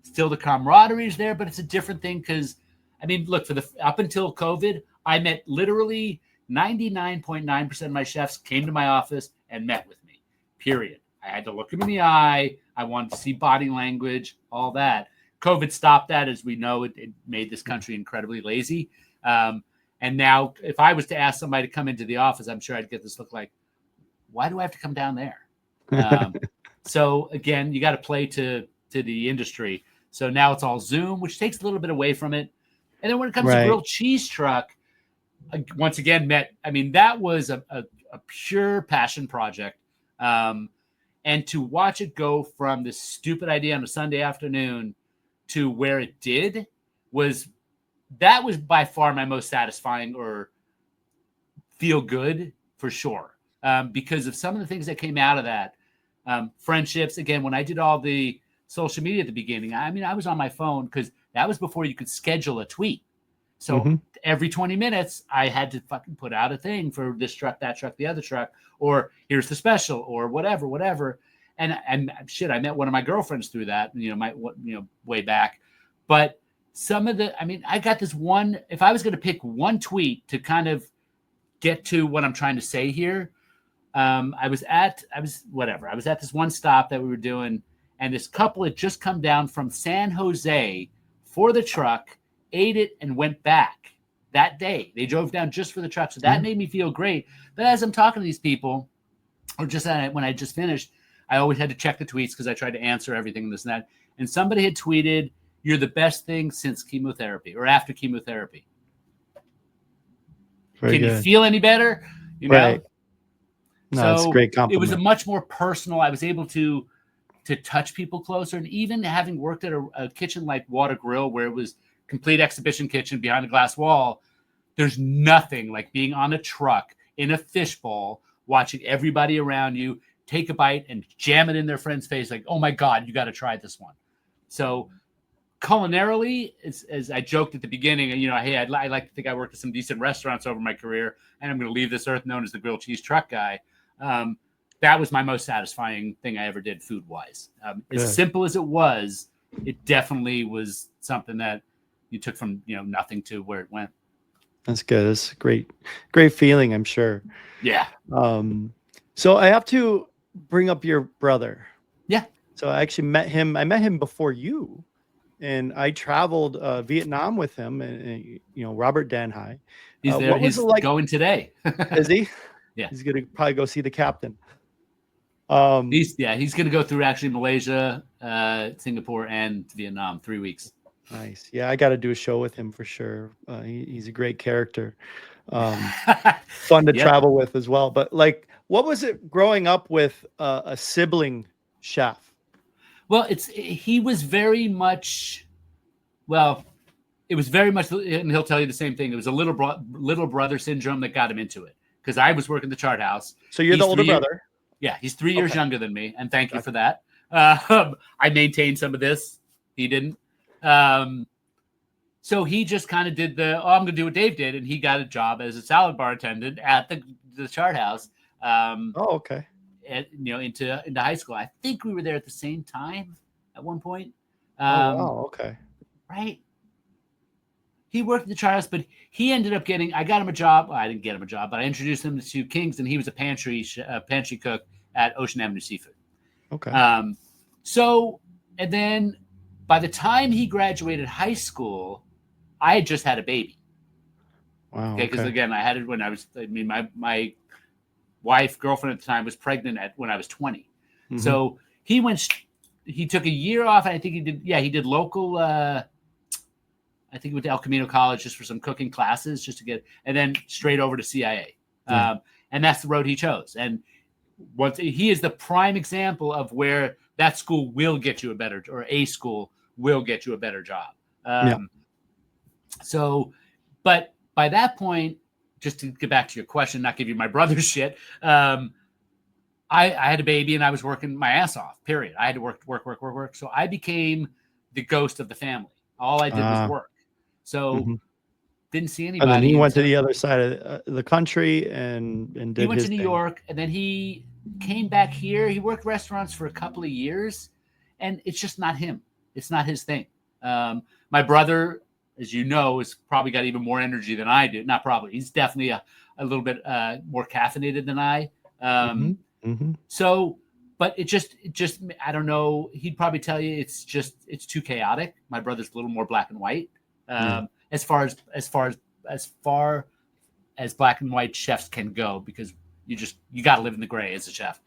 still the camaraderie is there, but it's a different thing, because I mean, look, up until COVID, I met literally 99.9% of my chefs came to my office and met with me, period. I had to look them in the eye. I wanted to see body language, all that. COVID stopped that. As we know, it made this country incredibly lazy. And now if I was to ask somebody to come into the office, I'm sure I'd get this look like, why do I have to come down there? So again, you got to play to the industry. So now it's all Zoom, which takes a little bit away from it. And then when it comes to grilled cheese truck, once again, that was a pure passion project. And to watch it go from this stupid idea on a Sunday afternoon to where it did was by far my most satisfying or feel good for sure. Because of some of the things that came out of that. Friendships, again, when I did all the social media at the beginning, I was on my phone, because that was before you could schedule a tweet. So every 20 minutes, I had to fucking put out a thing for this truck, that truck, the other truck, or here's the special, or whatever. And shit, I met one of my girlfriends through that, way back. But some of I got this one, if I was going to pick one tweet to kind of get to what I'm trying to say here, I was at this one stop that we were doing, and this couple had just come down from San Jose for the truck, ate it, and went back that day. They drove down just for the truck. So that made me feel great. But as I'm talking to these people, or just when I just finished, I always had to check the tweets, because I tried to answer everything, this and that. And somebody had tweeted, you're the best thing since chemotherapy or after chemotherapy. Very Can good. you feel any better? You know? Right. No, it's a great It compliment. was a much more personal. I was able to touch people closer. And even having worked at a kitchen like Water Grill, where it was complete exhibition kitchen behind a glass wall, there's nothing like being on a truck in a fishbowl, watching everybody around you take a bite and jam it in their friend's face. Like, oh my God, you got to try this one. So culinarily, as I joked at the beginning, you know, hey, I'd like to think I worked at some decent restaurants over my career, and I'm going to leave this earth known as the grilled cheese truck guy. That was my most satisfying thing I ever did food-wise. As simple as it was, it definitely was something that you took from, you know, nothing to where it went. That's good. That's a great feeling, I'm sure. Yeah. So I have to bring up your brother. Yeah. So I actually met him. I met him before you, and I traveled Vietnam with him, and you know, Robert Danhi. He's there. He's going today. Is he? Yeah. He's gonna probably go see the captain. He's going to go through actually Malaysia, Singapore, and Vietnam, 3 weeks. Nice. Yeah, I got to do a show with him for sure. He's a great character. Fun to travel with as well. But like, what was it growing up with a sibling chef? Well, he was very much, well, it was very much, and he'll tell you the same thing. It was a little brother syndrome that got him into it, because I was working the Chart House. So you're the older brother. Yeah, he's 3 years younger than me, and thank you for that. I maintained some of this. He didn't. So he just kind of did I'm going to do what Dave did, and he got a job as a salad bar attendant at the Chart House. Okay. Into high school. I think we were there at the same time at one point. Okay. Right. He worked at the Chart House, but he ended up I got him a job. Well, I didn't get him a job, but I introduced him to Kings, and he was a pantry cook at Ocean Avenue Seafood. Okay. So, and then by the time he graduated high school, I had just had a baby. Wow. Okay. Because again, I had it when my girlfriend at the time was pregnant when I was 20. Mm-hmm. So he took a year off, and I think he did local, I think he went to El Camino College just for some cooking classes, just to get, and then straight over to CIA. Yeah. And that's the road he chose. And he is the prime example of where that school will get you a school will get you a better job. So, but by that point, just to get back to your question, not give you my brother's shit. I had a baby, and I was working my ass off, period. I had to work. So I became the ghost of the family. All I did was work. So didn't see anybody. And then he went to the other side of the country and did he went his to New thing. York, and then he came back here. He worked restaurants for a couple of years, and it's just not him. It's not his thing. My brother, as you know, has probably got even more energy than I do. Not probably. He's definitely a little bit more caffeinated than I. So, but it just, I don't know. He'd probably tell you it's too chaotic. My brother's a little more black and white. As far as black and white chefs can go, because you got to live in the gray as a chef.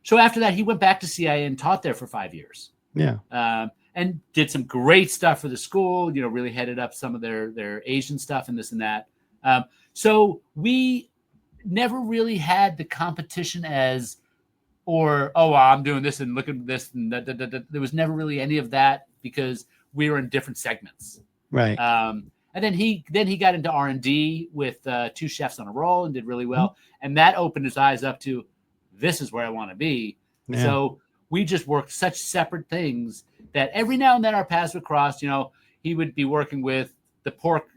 So after that, he went back to CIA and taught there for 5 years. And did some great stuff for the school, really headed up some of their Asian stuff and this and that. So we never really had the competition I'm doing this and look at this. And there was never really any of that, because we were in different segments. Right. And then he got into R&D with 2 chefs on a roll and did really well. And that opened his eyes up to, this is where I want to be. Yeah. So we just worked such separate things that every now and then our paths would cross. He would be working with the pork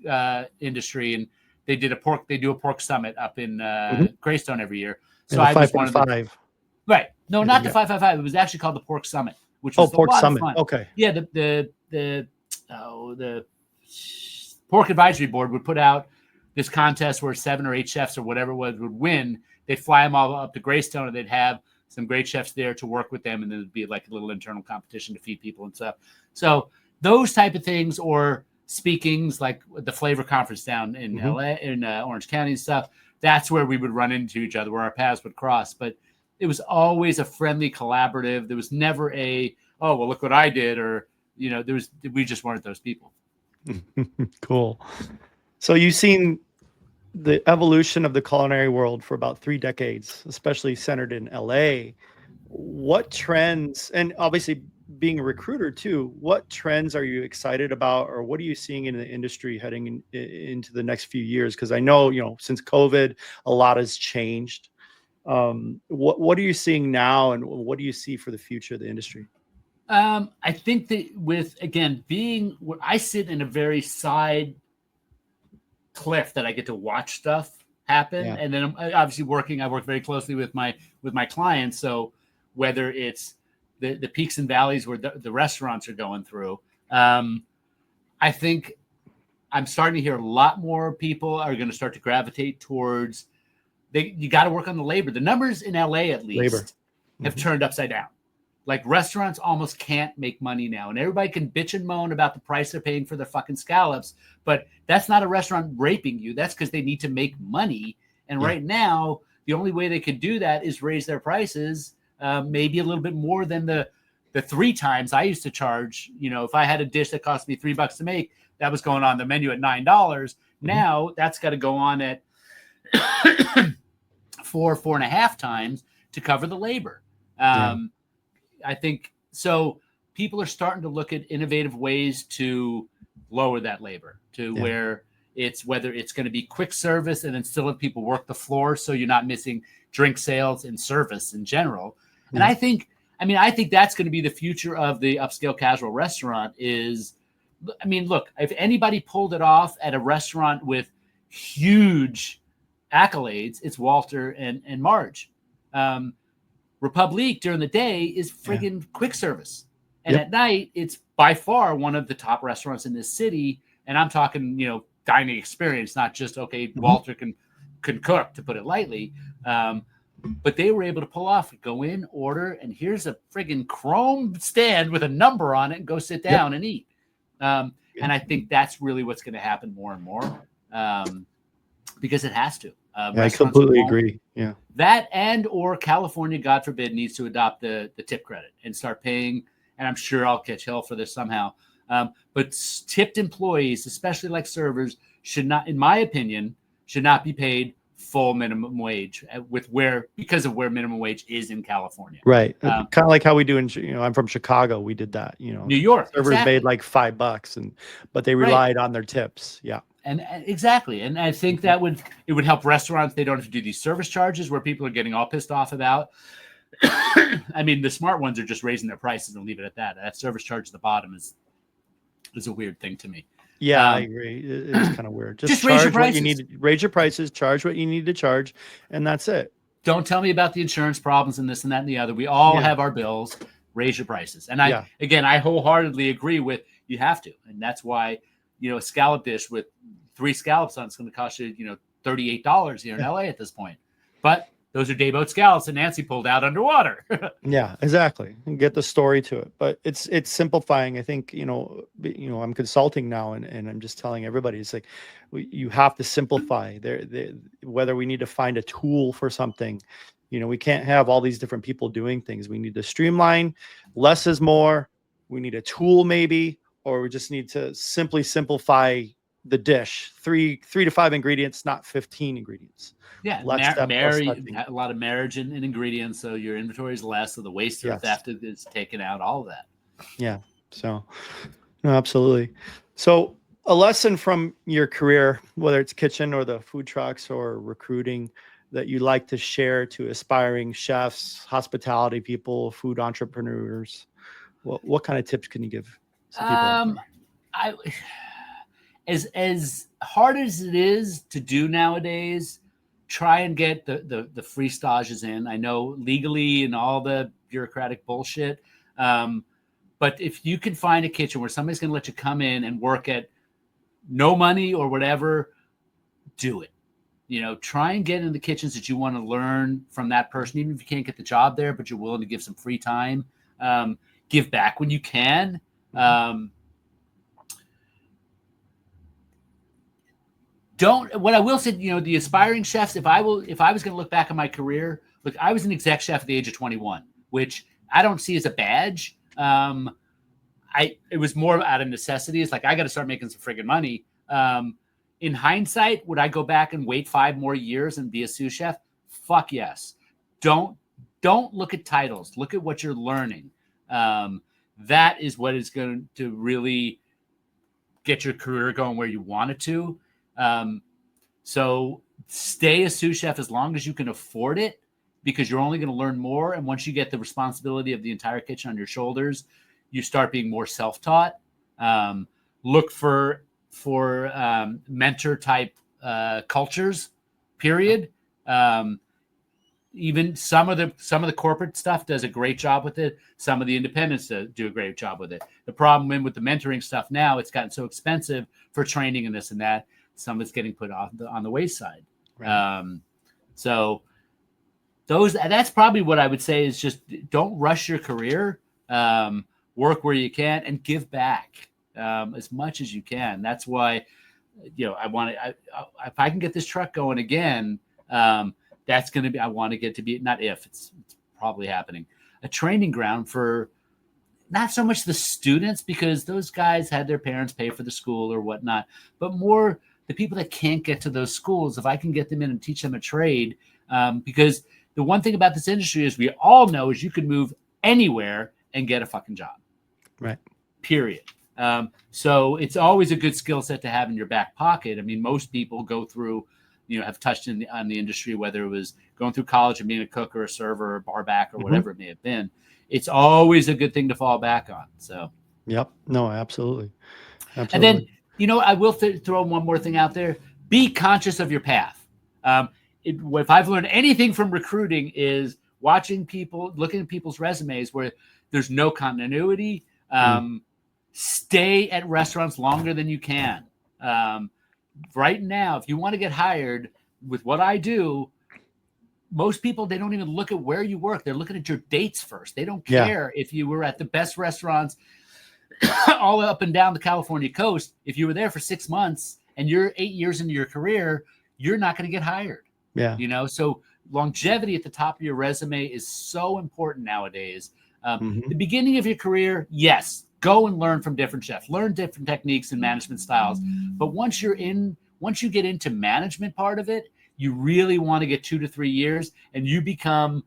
industry, and they do a pork summit up in Greystone every year. So I was one of the 5. Right. No, not the 555. It was actually called the Pork Summit, which was Pork a lot Summit. of fun. Okay. Yeah, the Pork Advisory Board would put out this contest where 7 or 8 chefs or whatever it was would win. They'd fly them all up to Greystone, and they'd have some great chefs there to work with them, and then it'd be like a little internal competition to feed people and stuff. So those type of things, or speakings like the Flavor Conference down in LA, in Orange County and stuff. That's where we would run into each other, where our paths would cross. But it was always a friendly, collaborative. There was never look what I did, or we just weren't those people. Cool. So you've seen the evolution of the culinary world for about 3 decades, especially centered in LA. What trends, and obviously being a recruiter too, what trends are you excited about, or what are you seeing in the industry heading into the next few years? Because I know, since COVID, a lot has changed. What are you seeing now, and what do you see for the future of the industry? I think that being where I sit in a very side cliff that I get to watch stuff happen. Yeah. And then I'm obviously I work very closely with my clients. So whether it's the peaks and valleys where the restaurants are going through, I think I'm starting to hear a lot more people are going to start to gravitate towards you got to work on the labor. The numbers in LA at least have turned upside down. Like restaurants almost can't make money now, and everybody can bitch and moan about the price they're paying for their fucking scallops, but that's not a restaurant raping you. That's because they need to make money. And right now, the only way they could do that is raise their prices, maybe a little bit more than the 3 times I used to charge. If I had a dish that cost me $3 to make, that was going on the menu at $9. Now that's got to go on at 4.5 times to cover the labor. I think so. People are starting to look at innovative ways to lower that labor to whether it's going to be quick service and then still let people work the floor, so you're not missing drink sales and service in general. And I think that's going to be the future of the upscale casual restaurant. Look, if anybody pulled it off at a restaurant with huge accolades, it's Walter and Marge. Republique during the day is friggin' quick service. And at night, it's by far one of the top restaurants in this city. And I'm talking, dining experience, not just, Walter can cook, to put it lightly. But they were able to pull off, go in, order, and here's a friggin' chrome stand with a number on it, and go sit down and eat. And I think that's really what's going to happen more and more, because it has to. I completely agree. Yeah. That or California, God forbid, needs to adopt the tip credit and start paying. And I'm sure I'll catch hell for this somehow. But tipped employees, especially like servers, should not, in my opinion, be paid full minimum wage because of where minimum wage is in California. Right. Kind of like how we do I'm from Chicago. We did that, New York. Servers made like $5 but they relied on their tips. Yeah. And exactly. And I think it would help restaurants. They don't have to do these service charges where people are getting all pissed off about. The smart ones are just raising their prices and leave it at that. That service charge at the bottom is a weird thing to me. Yeah, I agree. It's kind of weird. Just raise your prices. What you need, raise your prices, charge what you need to charge, and that's it. Don't tell me about the insurance problems and this and that and the other. We all have our bills. Raise your prices. And I wholeheartedly agree with you have to. And that's why, a scallop dish with 3 scallops on it's going to cost you, $38 here in LA at this point. But those are dayboat scallops that Nancy pulled out underwater. Yeah, exactly. And get the story to it. But it's simplifying. I think, I'm consulting now and I'm just telling everybody, it's like, you have to simplify whether we need to find a tool for something. We can't have all these different people doing things. We need to streamline. Less is more. We need a tool maybe, or we just need to simply simplify the dish. 3 to 5 ingredients, not 15 ingredients. Yeah, a lot of marriage in ingredients, so your inventory is less, so the waste or theft is taken out, all of that. Yeah, so no, absolutely. So a lesson from your career, whether it's kitchen or the food trucks or recruiting, that you like to share to aspiring chefs, hospitality people, food entrepreneurs, what kind of tips can you give some people? As hard as it is to do nowadays, try and get the free stages in. I know legally and all the bureaucratic bullshit. But if you can find a kitchen where somebody's going to let you come in and work at no money or whatever, do it. Try and get in the kitchens that you want to learn from that person, even if you can't get the job there, but you're willing to give some free time. Give back when you can. What I will say, the aspiring chefs, if I was going to look back on my career, look, I was an exec chef at the age of 21, which I don't see as a badge. it was more out of necessity. It's like, I got to start making some friggin' money. In hindsight, would I go back and wait 5 more years and be a sous chef? Fuck yes. Don't look at titles. Look at what you're learning. That is what is going to really get your career going where you want it to. So stay a sous chef as long as you can afford it, because you're only going to learn more. And once you get the responsibility of the entire kitchen on your shoulders, you start being more self-taught. Look for mentor type cultures, period. Even some of the corporate stuff does a great job with it. Some of the independents do a great job with it. The problem with the mentoring stuff now, it's gotten so expensive for training and this and that. Some of it's getting put on the wayside. Right. So that's probably what I would say is just don't rush your career. Work where you can and give back as much as you can. That's why, if I can get this truck going again, that's going to be, I want to get to be, not if, it's probably happening, a training ground for not so much the students, because those guys had their parents pay for the school or whatnot, but more the people that can't get to those schools. If I can get them in and teach them a trade, because the one thing about this industry is we all know is you can move anywhere and get a fucking job. Right. Period. So it's always a good skill set to have in your back pocket. I mean, most people go through, have touched on the industry, whether it was going through college and being a cook or a server or bar back or whatever it may have been. It's always a good thing to fall back on. So. Yep. No, absolutely. And then, I will throw one more thing out there. Be conscious of your path. If I've learned anything from recruiting is watching people, looking at people's resumes where there's no continuity. Stay at restaurants longer than you can. Right now, if you want to get hired with what I do, most people, they don't even look at where you work. They're looking at your dates first. They don't care if you were at the best restaurants all up and down the California coast. If you were there for 6 months and you're 8 years into your career, you're not going to get hired. Yeah. So longevity at the top of your resume is so important nowadays. The beginning of your career, yes, go and learn from different chefs, learn different techniques and management styles. But once you get into management part of it, you really want to get 2 to 3 years, and you become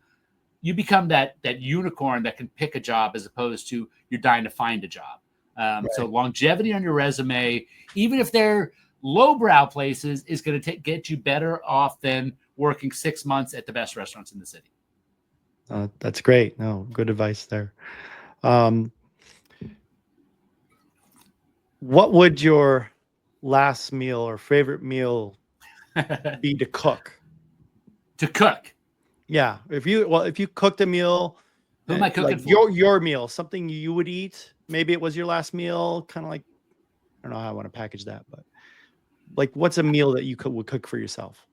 that unicorn that can pick a job as opposed to you're dying to find a job. Right. So longevity on your resume, even if they're lowbrow places, is going to get you better off than working 6 months at the best restaurants in the city. That's great. No, good advice there. What would your last meal or favorite meal be to cook? To cook? Yeah. If you cooked a meal, who am I cooking for? Your meal, something you would eat. Maybe it was your last meal. Kind of like, I don't know how I want to package that, but like, what's a meal that you would cook for yourself?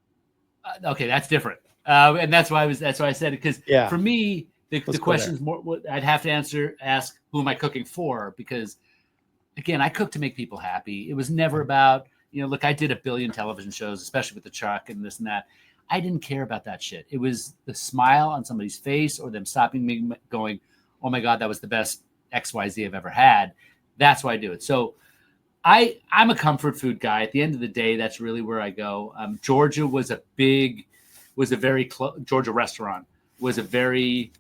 Okay, that's different, and that's why I said it, because for me, the question is more. I'd have to ask who am I cooking for, because again, I cook to make people happy. It was never about, look, I did a billion television shows, especially with the truck and this and that. I didn't care about that shit. It was the smile on somebody's face or them stopping me going, oh my God, that was the best XYZ I've ever had. That's why I do it. So I'm a comfort food guy. At the end of the day, that's really where I go. Georgia Georgia restaurant it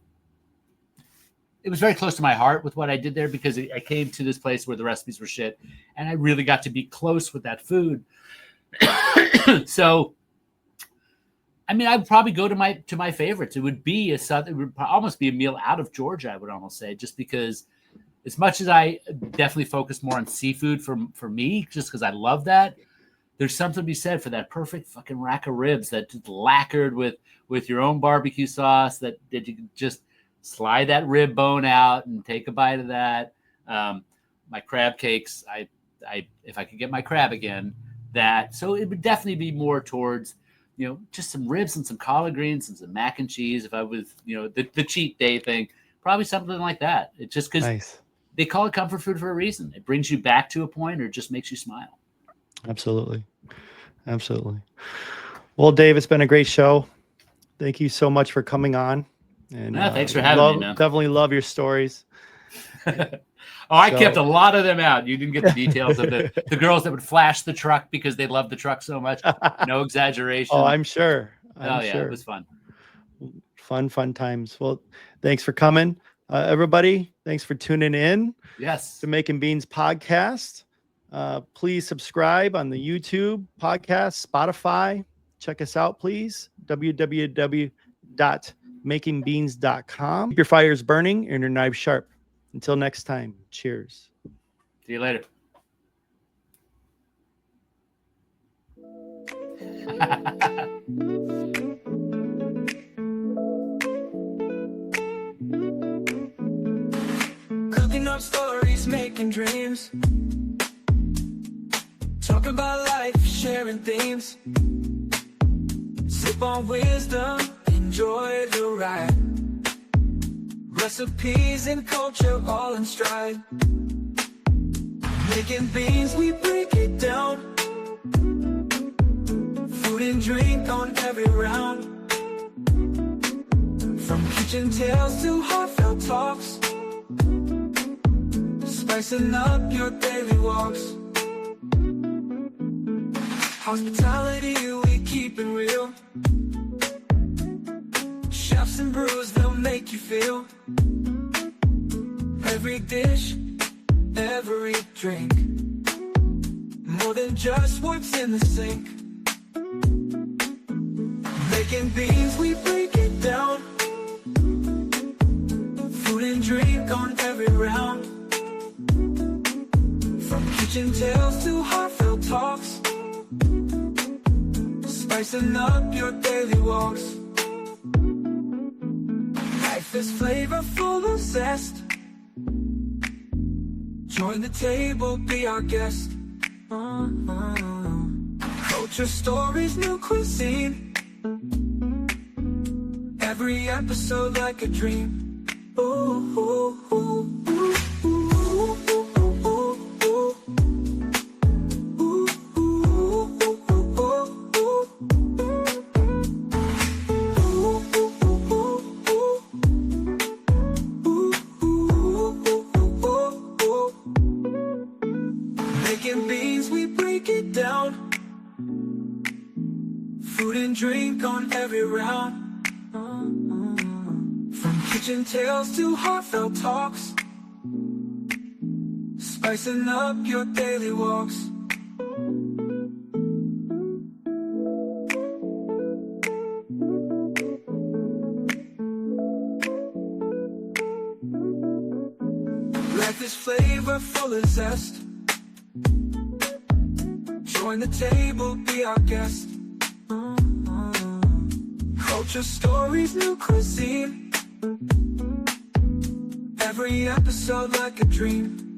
was very close to my heart with what I did there, because I came to this place where the recipes were shit, and I really got to be close with that food. So, I mean, I'd probably go to my favorites. It would almost be a meal out of Georgia, I would almost say, just because as much as I definitely focus more on seafood for me, just because I love that, there's something to be said for that perfect fucking rack of ribs that just lacquered with your own barbecue sauce that you can just slide that rib bone out and take a bite of that. My crab cakes, if I could get my crab again, so it would definitely be more towards, just some ribs and some collard greens and some mac and cheese. If I was, the cheat day thing, probably something like that. It's just because they call it comfort food for a reason. It brings you back to a point, or just makes you smile. Absolutely. Well, Dave, it's been a great show. Thank you so much for coming on. And thanks for having me, man. Definitely love your stories. I kept a lot of them out. You didn't get the details of the girls that would flash the truck because they loved the truck so much. No exaggeration. Oh, I'm sure. It was fun. Fun times. Well, thanks for coming, everybody. Thanks for tuning in. Yes. To Making Beans podcast. Please subscribe on the YouTube podcast, Spotify. Check us out, please. www.makingbeans.com. Keep your fires burning and your knives sharp. Until next time, cheers. See you later. Cooking up stories, making dreams. Talk about life, sharing themes. Sip on wisdom, enjoy the ride. Recipes and culture all in stride. Making beans, we break it down. Food and drink on every round. From kitchen tales to heartfelt talks. Spicing up your daily walks. Hospitality, we keep it real. Chefs and brews, they'll make you feel. Every dish, every drink. More than just what's in the sink. Making beans, we break it down. Food and drink on every round. From kitchen tales to heartfelt talks. Spicing up your daily walks. Life is flavorful of zest. Join the table, be our guest. Culture stories, new cuisine. Every episode like a dream. Ooh, ooh, ooh, ooh, ooh, ooh, ooh, ooh. Food and drink on every round. From kitchen tales to heartfelt talks. Spicing up your daily walks. Life is flavorful of zest. Join the table, be our guest. Culture stories, new cuisine. Every episode like a dream.